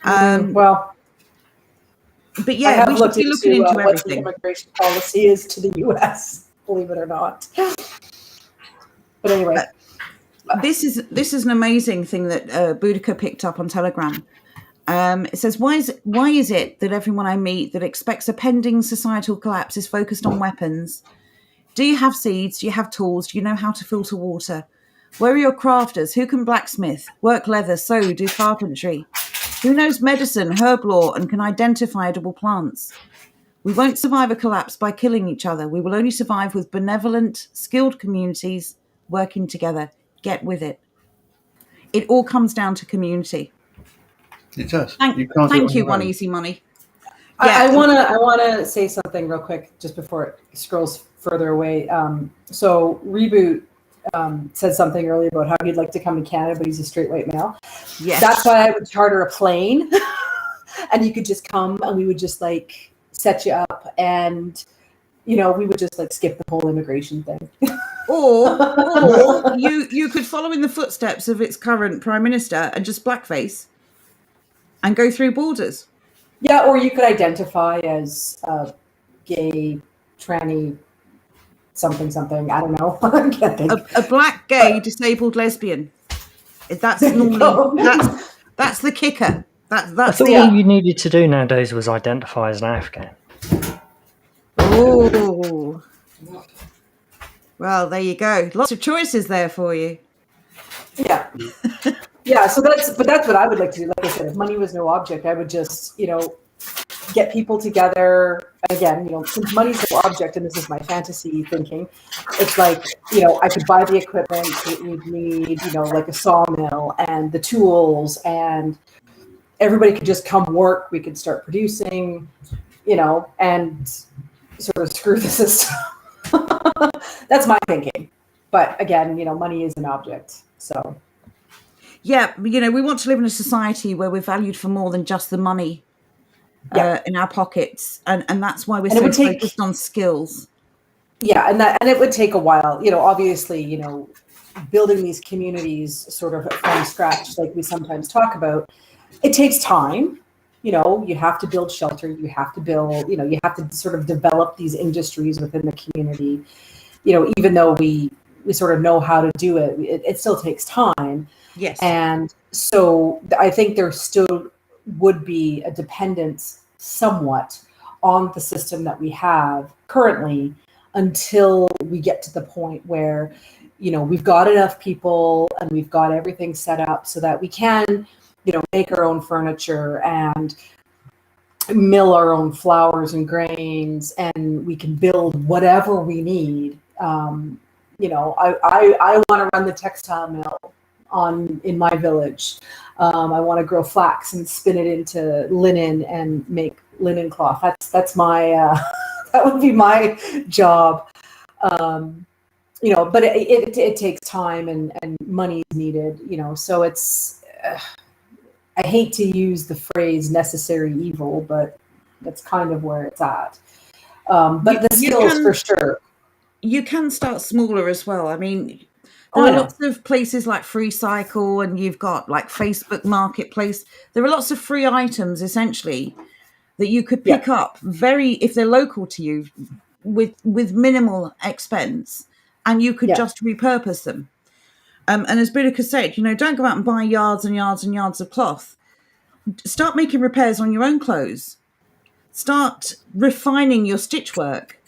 Well, but yeah, we should be looking into what everything. the immigration policy is to the US, believe it or not. But anyway, this is an amazing thing that Boudica picked up on Telegram. It says, why is it that everyone I meet that expects a pending societal collapse is focused on weapons? Do you have seeds? Do you have tools? Do you know how to filter water? Where are your crafters? Who can blacksmith, work leather, sew, do carpentry? Who knows medicine, herb lore, and can identify edible plants? We won't survive a collapse by killing each other. We will only survive with benevolent, skilled communities working together. Get with it. It all comes down to community. It does. Thank you, One Easy Money. Yeah. I wanna say something real quick just before it scrolls further away. So Reboot said something earlier about how he'd like to come to Canada, but he's a straight white male. Yes. That's why I would charter a plane, and you could just come, and we would just like set you up, and you know, we would just like skip the whole immigration thing. Or you could follow in the footsteps of its current prime minister and just blackface and go through borders. Yeah, or you could identify as gay, tranny, something. I don't know. I can't think. A black, gay, disabled lesbian. That's normally that's the kicker. That's I thought all you needed to do nowadays was identify as an Afghan. Oh. Well, there you go. Lots of choices there for you. Yeah. Yeah, so that's what I would like to do. Like I said, if money was no object, I would just, get people together. Again, since money's no object, and this is my fantasy thinking, it's like, I could buy the equipment that we'd need, like a sawmill and the tools, and everybody could just come work. We could start producing, and sort of screw the system. That's my thinking. But again, money is an object. So. Yeah, we want to live in a society where we're valued for more than just the money in our pockets, and that's why we're so focused on skills. Yeah, and it would take a while. Obviously, building these communities sort of from scratch, like we sometimes talk about, it takes time. You have to build shelter. You have to build. You have to sort of develop these industries within the community. Even though we sort of know how to do it, it still takes time. Yes. And so I think there still would be a dependence somewhat on the system that we have currently until we get to the point where, we've got enough people and we've got everything set up so that we can, make our own furniture and mill our own flours and grains, and we can build whatever we need. I want to run the textile mill in my village. I want to grow flax and spin it into linen and make linen cloth. That's my that would be my job. But it takes time and money is needed. So it's I hate to use the phrase necessary evil, but that's kind of where it's at. But the skills for sure. You can start smaller as well. I mean, there are lots of places like Free Cycle, and you've got like Facebook Marketplace. There are lots of free items essentially that you could pick up if they're local to you with minimal expense, and you could just repurpose them. And as Boudica said, don't go out and buy yards and yards and yards of cloth. Start making repairs on your own clothes. Start refining your stitch work.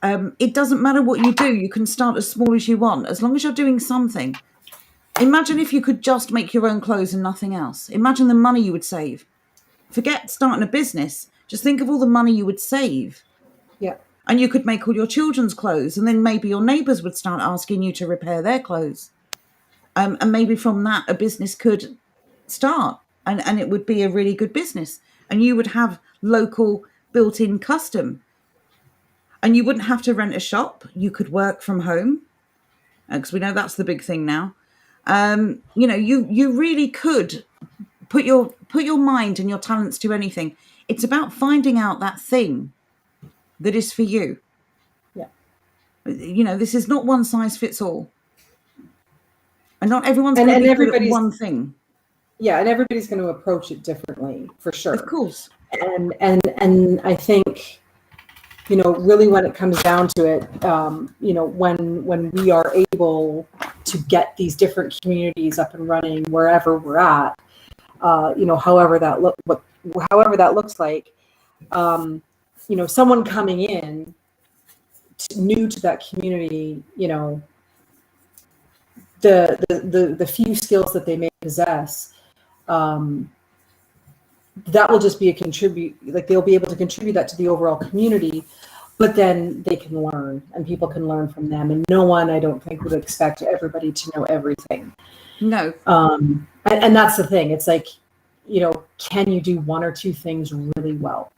It doesn't matter what you do. You can start as small as you want, as long as you're doing something. Imagine if you could just make your own clothes and nothing else. Imagine the money you would save. Forget starting a business. Just think of all the money you would save. Yeah. And you could make all your children's clothes, and then maybe your neighbours would start asking you to repair their clothes. And maybe from that, a business could start, and it would be a really good business. And you would have local built-in custom. And you wouldn't have to rent a shop. You could work from home, because we know that's the big thing now. You really could put your mind and your talents to anything. It's about finding out that thing that is for you. Yeah. This is not one size fits all, and not everyone's going to be good at one thing. Yeah, and everybody's going to approach it differently, for sure. Of course. And I think, really when it comes down to it, when we are able to get these different communities up and running wherever we're at, however that looks like, someone coming in new to that community, the few skills that they may possess, that will just be they'll be able to contribute that to the overall community, but then they can learn and people can learn from them. And no one, I don't think, would expect everybody to know everything. No. And that's the thing. It's like, can you do one or two things really well?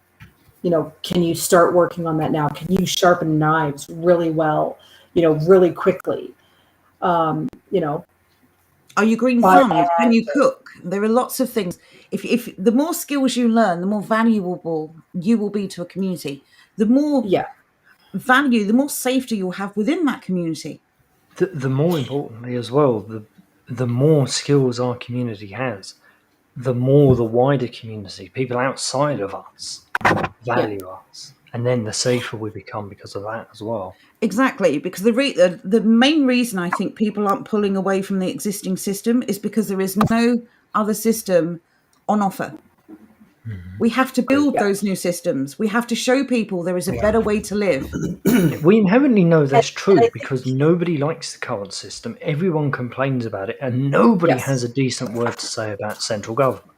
Can you start working on that now? Can you sharpen knives really well, really quickly? Are you green thumbed? Can you cook? There are lots of things. If the more skills you learn, the more valuable you will be to a community. The more value, the more safety you'll have within that community. The more importantly as well, the more skills our community has, the more the wider community, people outside of us, value us. And then the safer we become because of that as well. Exactly, because the main reason I think people aren't pulling away from the existing system is because there is no other system on offer. We have to build those new systems. We have to show people there is a better way to live. We inherently know that's true because nobody likes the current system. Everyone complains about it, and nobody has a decent word to say about central government,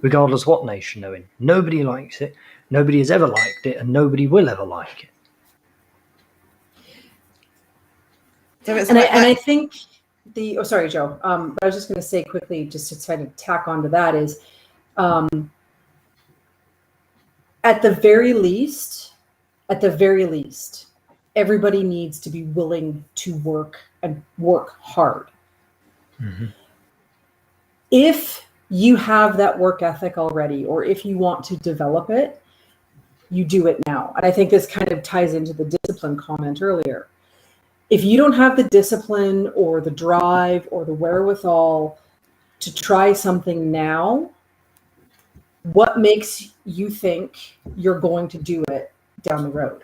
regardless what nation they're in. Nobody likes it. Nobody has ever liked it, and nobody will ever like it. So it's I think sorry, Joe. But I was just going to say quickly, just to kind of tack onto that is, at the very least, everybody needs to be willing to work and work hard. Mm-hmm. If you have that work ethic already, or if you want to develop it, you do it now. And I think this kind of ties into the discipline comment earlier. If you don't have the discipline or the drive or the wherewithal to try something now, what makes you think you're going to do it down the road?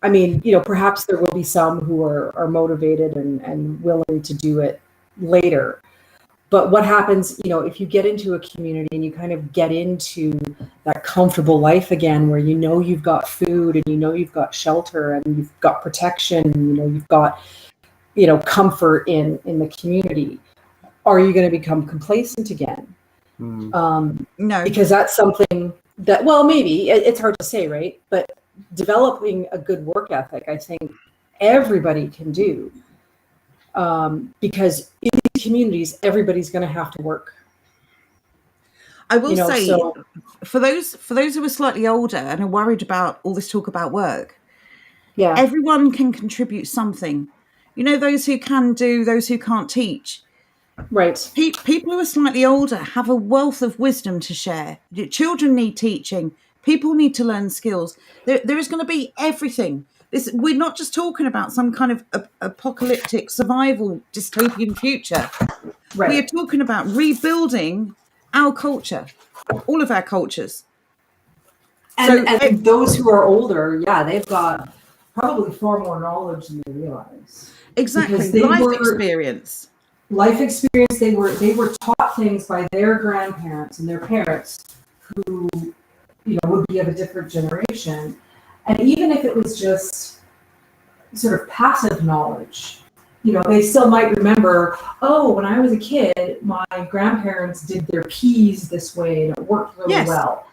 I mean, perhaps there will be some who are motivated and willing to do it later. But what happens, if you get into a community and you kind of get into that comfortable life again, where you've got food and you've got shelter and you've got protection, you've got, comfort in the community, are you going to become complacent again? No, because that's something that, well, maybe it's hard to say, right? But developing a good work ethic, I think everybody can do, because in these communities, everybody's going to have to work. I will say, for those who are slightly older and are worried about all this talk about work, everyone can contribute something. Those who can do, those who can't teach. Right. People who are slightly older have a wealth of wisdom to share. Children need teaching. People need to learn skills. There is going to be everything. We're not just talking about some kind of apocalyptic survival dystopian future. Right. We are talking about rebuilding our culture, all of our cultures. And those who are older, they've got probably far more knowledge than they realize. Exactly. Life experience. They were taught things by their grandparents and their parents who, would be of a different generation. And even if it was just sort of passive knowledge, they still might remember, when I was a kid, my grandparents did their peas this way and it worked really well.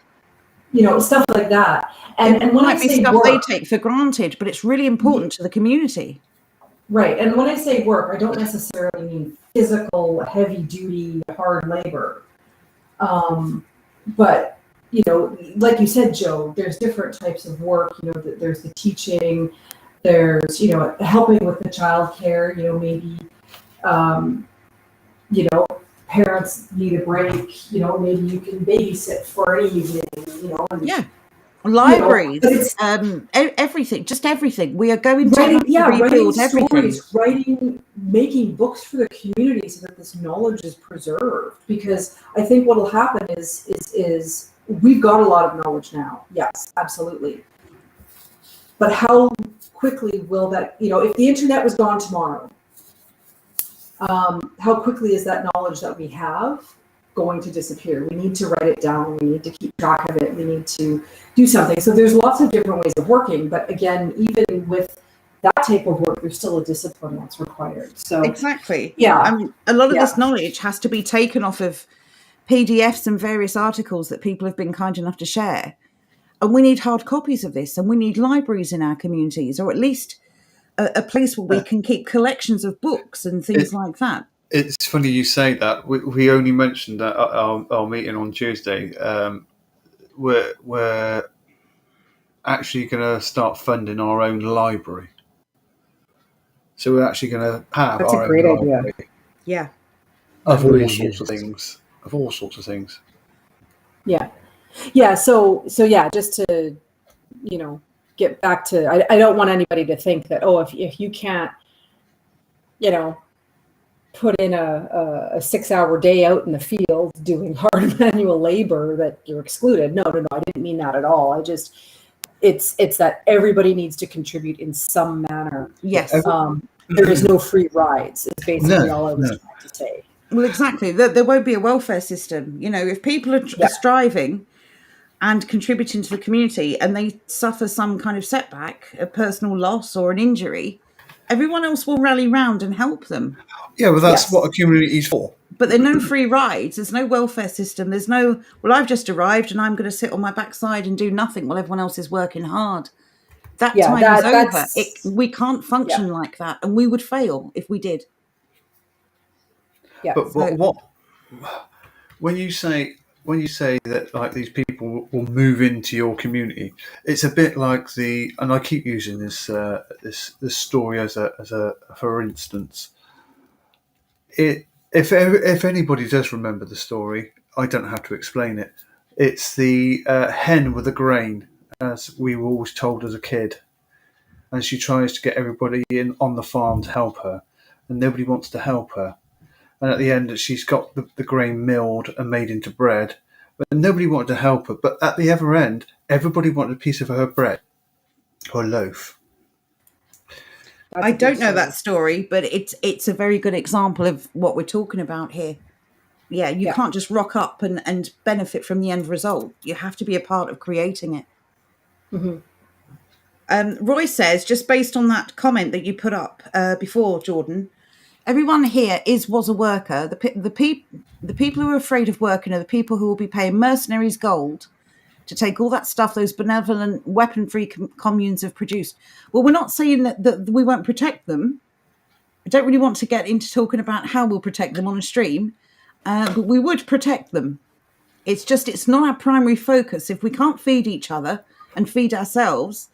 Stuff like that. And when I say stuff work, they take for granted, but it's really important to the community. Right. And when I say work, I don't necessarily mean physical, heavy-duty, hard labor. But, like you said, Joe, there's different types of work. There's the teaching, there's, helping with the childcare, maybe, parents need a break, maybe you can babysit for an evening, Libraries, everything, just everything. We are going to have to rebuild everything. Making books for the community so that this knowledge is preserved. Because I think what will happen is we've got a lot of knowledge now. Yes, absolutely. But how quickly will that, if the internet was gone tomorrow, how quickly is that knowledge that we have going to disappear? We need to write it down. We need to keep track of it. We need to do something. So there's lots of different ways of working. But again, even with that type of work, there's still a discipline that's required. So exactly. Yeah. A lot of this knowledge has to be taken off of PDFs and various articles that people have been kind enough to share. And we need hard copies of this. And we need libraries in our communities, or at least a place where we can keep collections of books and things like that. It's funny you say that. We only mentioned that at our meeting on Tuesday. We're actually going to start funding our own library. So we're actually going to have our own library. Yeah. Of all sorts of things. Yeah. Yeah. So just to, get back to, I don't want anybody to think that, if you can't, put in a 6-hour day out in the field doing hard manual labor that you're excluded. No, I didn't mean that at all. It's that everybody needs to contribute in some manner. Yes. There is no free rides. It's basically all I was trying to say. Well, exactly. There won't be a welfare system. If people are striving, and contributing to the community, and they suffer some kind of setback, a personal loss or an injury, everyone else will rally round and help them. Yeah, well, that's Yes. what a community is for. But there are no free rides. There's no welfare system. There's no, well, I've just arrived and I'm going to sit on my backside and do nothing while everyone else is working hard. That Yeah, time is over. that's We can't function like that, and we would fail if we did. yeah. But So- what when you say that, like, these people will move into your community, it's a bit like and I keep using this story as a for instance. If anybody does remember the story, I don't have to explain it. It's the hen with the grain, as we were always told as a kid, and she tries to get everybody in on the farm to help her, and nobody wants to help her. And at the end, she's got the grain milled and made into bread, but nobody wanted to help her. But at the other end, everybody wanted a piece of her bread or loaf. That's I a good don't know story. that story, but it's a very good example of what we're talking about here. Yeah, you can't just rock up and benefit from the end result. You have to be a part of creating it. Roy says, just based on that comment that you put up before, Jordan, everyone here was a worker. The people who are afraid of working are the people who will be paying mercenaries gold to take all that stuff those benevolent weapon-free communes have produced. Well, we're not saying that we won't protect them. I don't really want to get into talking about how we'll protect them on a stream, but we would protect them. It's not our primary focus. If we can't feed each other and feed ourselves,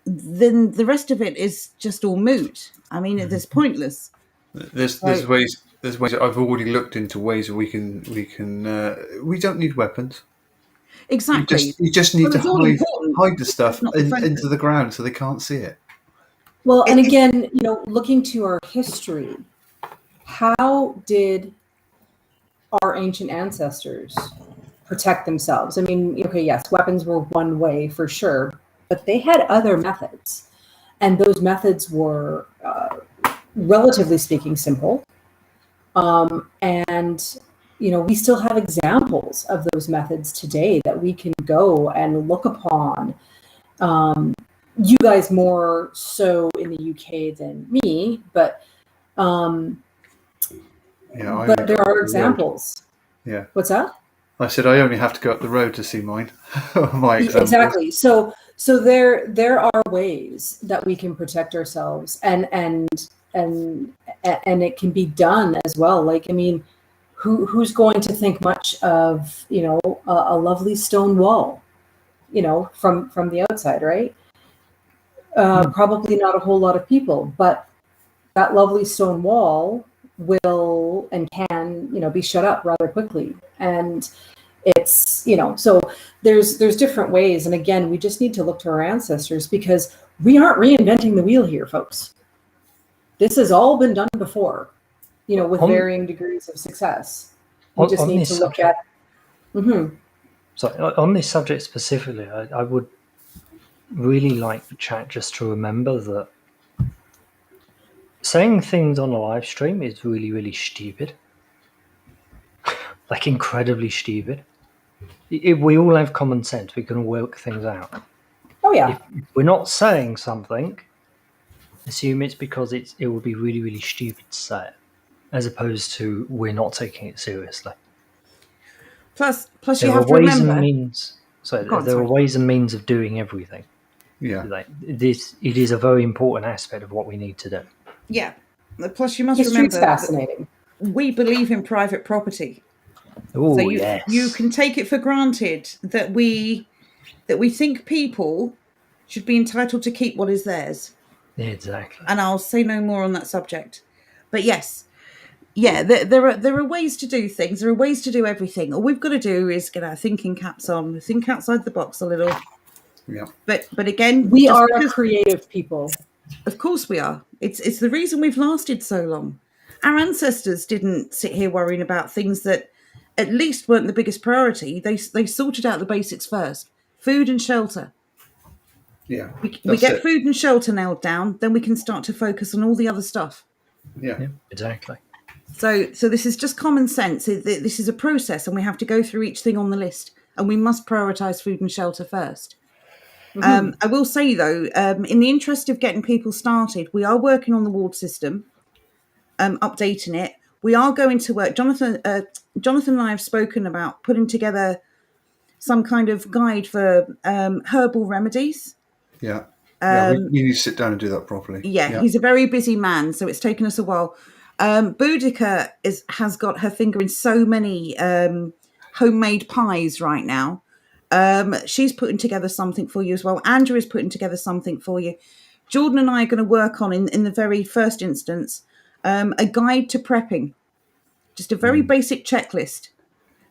then the rest of it is just all moot. I mean, it's pointless. There's ways. There's ways. I've already looked into ways that we can. We don't need weapons. Exactly. You just need Well, to it's all important. hide the stuff It's not the focus. into the ground so they can't see it. Well, and again, looking to our history, how did our ancient ancestors protect themselves? I mean, okay, yes, weapons were one way for sure, but they had other methods. And those methods were, relatively speaking, simple. And, we still have examples of those methods today that we can go and look upon. You guys more so in the UK than me, but there are examples. Yeah. What's that? I said I only have to go up the road to see mine. My examples. Exactly. So there are ways that we can protect ourselves, and it can be done as well. Like, I mean, who's going to think much of a lovely stone wall, from the outside, right? Probably not a whole lot of people, but that lovely stone wall will and can be shut up rather quickly. And it's so there's different ways, and again, we just need to look to our ancestors, because we aren't reinventing the wheel here, folks. This has all been done before, with varying degrees of success. We just need to look at So on this subject specifically, I would really like the chat just to remember that saying things on a live stream is really, really stupid. Like, incredibly stupid. If we all have common sense, we can all work things out. Oh yeah. If we're not saying something, assume it's because it would be really, really stupid to say it, as opposed to we're not taking it seriously. Plus you have to remember. There are ways and means of doing everything. Yeah. Like it is a very important aspect of what we need to do. Yeah. Plus you must History's remember fascinating. we believe in private property. Oh, So yes. you can take it for granted that we think people should be entitled to keep what is theirs. Exactly. And I'll say no more on that subject. But yes, yeah, there are ways to do things. There are ways to do everything. All we've got to do is get our thinking caps on, think outside the box a little. Yeah. But again, We are a creative people. Of course we are. It's the reason we've lasted so long. Our ancestors didn't sit here worrying about things that at least weren't the biggest priority. They sorted out the basics first. Food and shelter. Yeah. We get food and shelter nailed down, then we can start to focus on all the other stuff. Yeah. Exactly. So this is just common sense. This is a process, and we have to go through each thing on the list and we must prioritise food and shelter first. I will say, though, in the interest of getting people started, we are working on the ward system, updating it. We are going to work. Jonathan and I have spoken about putting together some kind of guide for herbal remedies. Yeah. We need to sit down and do that properly. Yeah, he's a very busy man, so it's taken us a while. Boudica has got her finger in so many homemade pies right now. She's putting together something for you as well. Andrew is putting together something for you. Jordan and I are going to work on, in the very first instance, a guide to prepping. Just a very basic checklist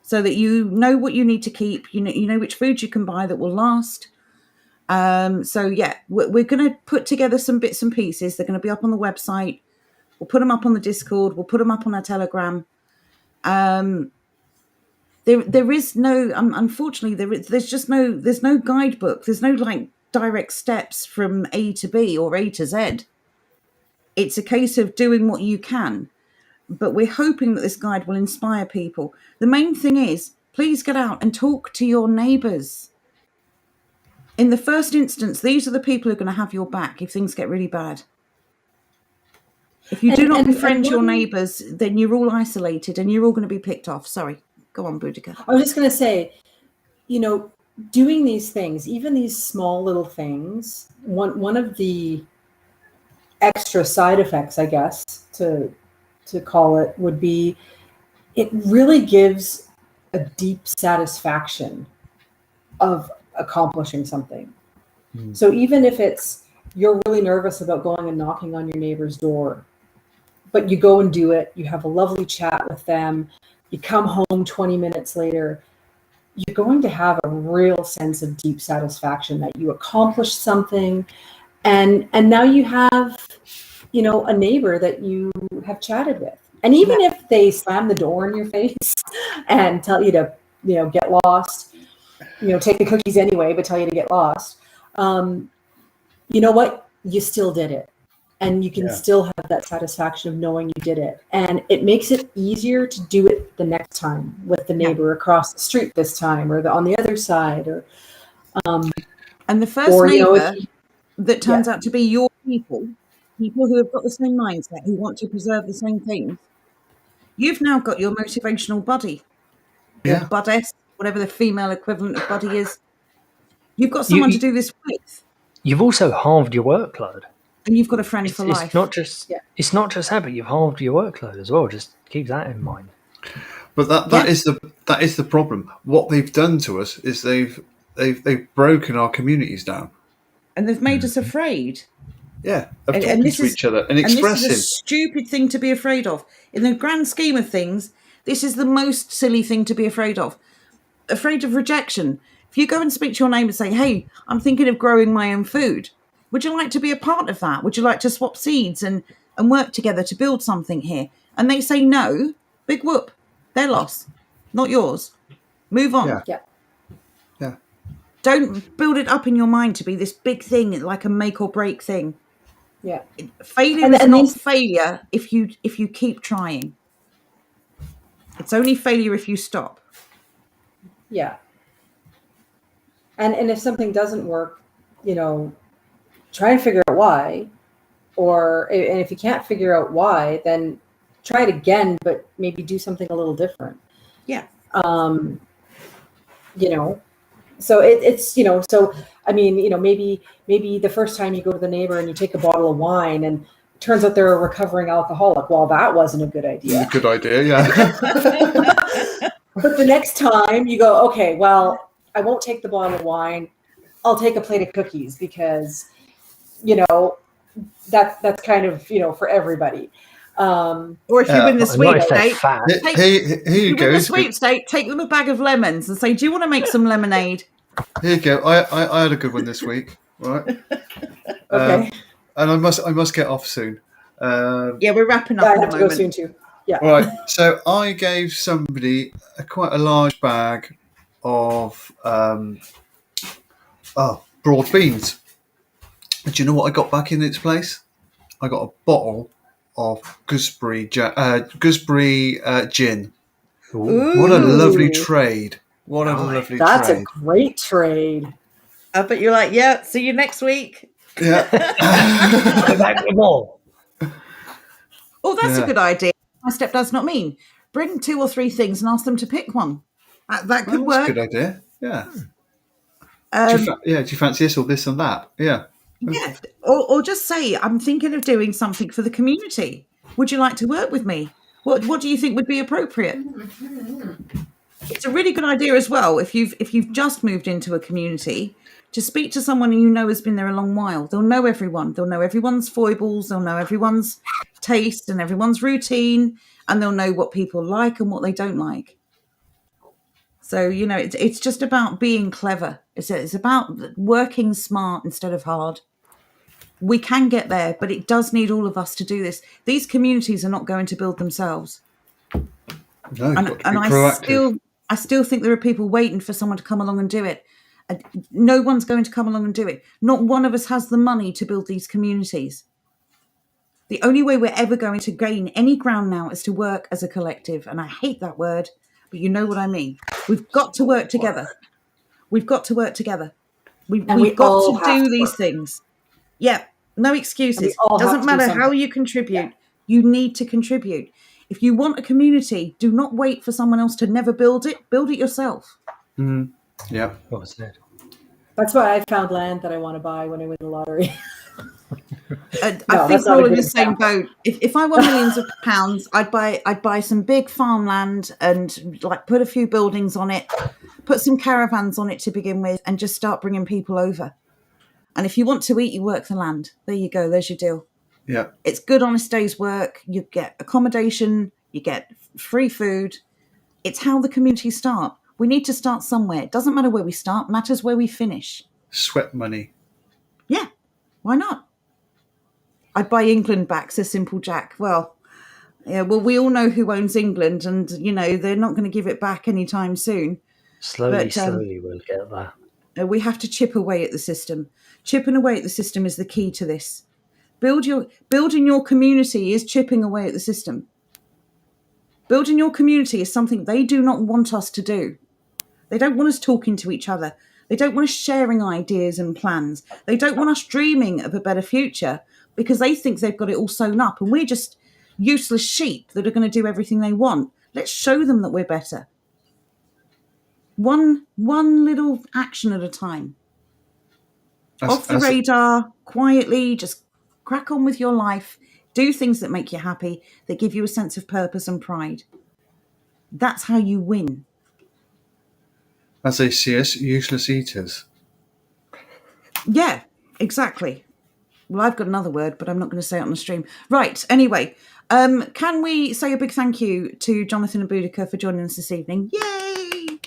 so that you know what you need to keep. You know which foods you can buy that will last. So, yeah, we're going to put together some bits and pieces. They're going to be up on the website. We'll put them up on the Discord. We'll put them up on our Telegram. There is no, unfortunately, there's no guidebook. There's no like direct steps from A to B or A to Z. It's a case of doing what you can. But we're hoping that this guide will inspire people. The main thing is, please get out and talk to your neighbours. In the first instance, these are the people who are going to have your back if things get really bad. If you do not befriend your neighbours, then you're all isolated and you're all going to be picked off. Sorry. Go on, Boudica. I was just going to say, doing these things, even these small little things, one of the extra side effects, I guess, to call it, would be it really gives a deep satisfaction of accomplishing something. So even if you're really nervous about going and knocking on your neighbor's door, but you go and do it, you have a lovely chat with them, you come home 20 minutes later, you're going to have a real sense of deep satisfaction that you accomplished something, and now you have a neighbor that you have chatted with. And even if they slam the door in your face and tell you to get lost, take the cookies anyway, but tell you to get lost, you know what, you still did it, and you can still have that satisfaction of knowing you did it, and it makes it easier to do it the next time with the neighbor across the street this time, or on the other side, or and the first neighbor that turns out to be your people who have got the same mindset, who want to preserve the same things, you've now got your motivational buddy, your buddess, whatever the female equivalent of buddy is. You've got someone to do this with. You've also halved your workload. And you've got a friend for life. It's not just that, but you've halved your workload as well. Just keep that in mind. But that is the problem. What they've done to us is they've broken our communities down, and they've made us afraid. Yeah, of talking to each other and expressing. This is a stupid thing to be afraid of. In the grand scheme of things, this is the most silly thing to be afraid of. Afraid of rejection. If you go and speak to your neighbour and say, hey, I'm thinking of growing my own food, would you like to be a part of that? Would you like to swap seeds and work together to build something here? And they say no, big whoop. Their loss, not yours. Move on. Yeah. Don't build it up in your mind to be this big thing, like a make or break thing. Yeah. Failure is not failure if you keep trying. It's only failure if you stop. Yeah. And if something doesn't work, try and figure out why. And if you can't figure out why, then try it again, but maybe do something a little different. Yeah. So it's so I mean, maybe the first time you go to the neighbor and you take a bottle of wine and it turns out they're a recovering alcoholic. Well, that wasn't a good idea. Good idea, yeah. But the next time you go, okay, well, I won't take the bottle of wine. I'll take a plate of cookies because, that's kind of, for everybody. Or if you win the sweepstake, here you go. Win the sweepstake, take them a bag of lemons and say, do you want to make some lemonade? Here you go. I had a good one this week. Right. Okay. And I must get off soon. We're wrapping up. I have to go soon too. Yeah. Right. So I gave somebody quite a large bag of broad beans. And do you know what I got back in its place? I got a bottle of gooseberry gin. Ooh. What a lovely trade. What a lovely That's trade. a great trade. But you're like, yeah, see you next week. Yeah. Go back with more. Oh, that's Yeah. a good idea. My stepdad's not mean. Bring 2 or 3 things and ask them to pick one. That could That's work. a good idea. Yeah. Um, do you fancy this or this and that? Yeah. yeah. Or just say, I'm thinking of doing something for the community. Would you like to work with me? What do you think would be appropriate? It's a really good idea as well if you've just moved into a community to speak to someone you know has been there a long while. They'll know everyone. They'll know everyone's foibles. They'll know everyone's taste and everyone's routine, and they'll know what people like and what they don't like. So, it's just about being clever. It's about working smart instead of hard. We can get there, but it does need all of us to do this. These communities are not going to build themselves. No, you've got to be And proactive. I still think there are people waiting for someone to come along and do it. No one's going to come along and do it. Not one of us has the money to build these communities. The only way we're ever going to gain any ground now is to work as a collective. And I hate that word, but you know what I mean. We've got to work together. We've got to work together. We've got to do these things. Yeah, no excuses. Doesn't matter how you contribute. Yeah. You need to contribute. If you want a community, do not wait for someone else to never build it. Build it yourself. Mm. Yeah. What was that? That's why I found land that I want to buy when I win the lottery. I think we're all in the same boat. If I won millions of pounds, I'd buy some big farmland and put a few buildings on it, put some caravans on it to begin with, and just start bringing people over. And if you want to eat, you work the land. There you go. There's your deal. Yeah. It's good, honest day's work. You get accommodation. You get free food. It's how the communities start. We need to start somewhere. It doesn't matter where we start. It matters where we finish. Sweat money. Yeah. Why not? I'd buy England back, says Simple Jack. Well, yeah. Well, we all know who owns England, and they're not going to give it back anytime soon. Slowly we'll get there. We have to chip away at the system. Chipping away at the system is the key to this. Building your community is chipping away at the system. Building your community is something they do not want us to do. They don't want us talking to each other. They don't want us sharing ideas and plans. They don't want us dreaming of a better future because they think they've got it all sewn up and we're just useless sheep that are going to do everything they want. Let's show them that we're better. One little action at a time. Off the radar, quietly, just crack on with your life. Do things that make you happy, that give you a sense of purpose and pride. That's how you win. As they see us, useless eaters. Yeah, exactly. Well, I've got another word, but I'm not going to say it on the stream. Right, anyway, can we say a big thank you to Jonathan and Boudica for joining us this evening? Yay!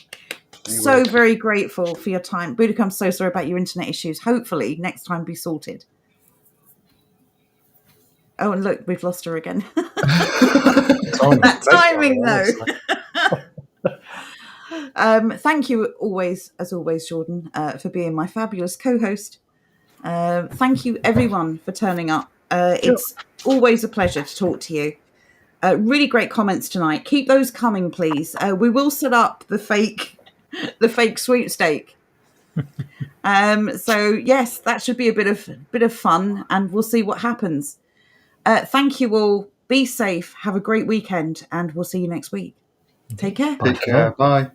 So very grateful for your time. Boudica, I'm so sorry about your internet issues. Hopefully, next time be sorted. Oh, and look, we've lost her again. That timing, though. Thank you as always, Jordan, for being my fabulous co-host. Thank you, everyone, for turning up. It's always a pleasure to talk to you. Really great comments tonight. Keep those coming, please. We will set up the fake sweepstake. So yes, that should be a bit of fun, and we'll see what happens. Thank you all. Be safe. Have a great weekend, and we'll see you next week. Take care. Take care. Bye.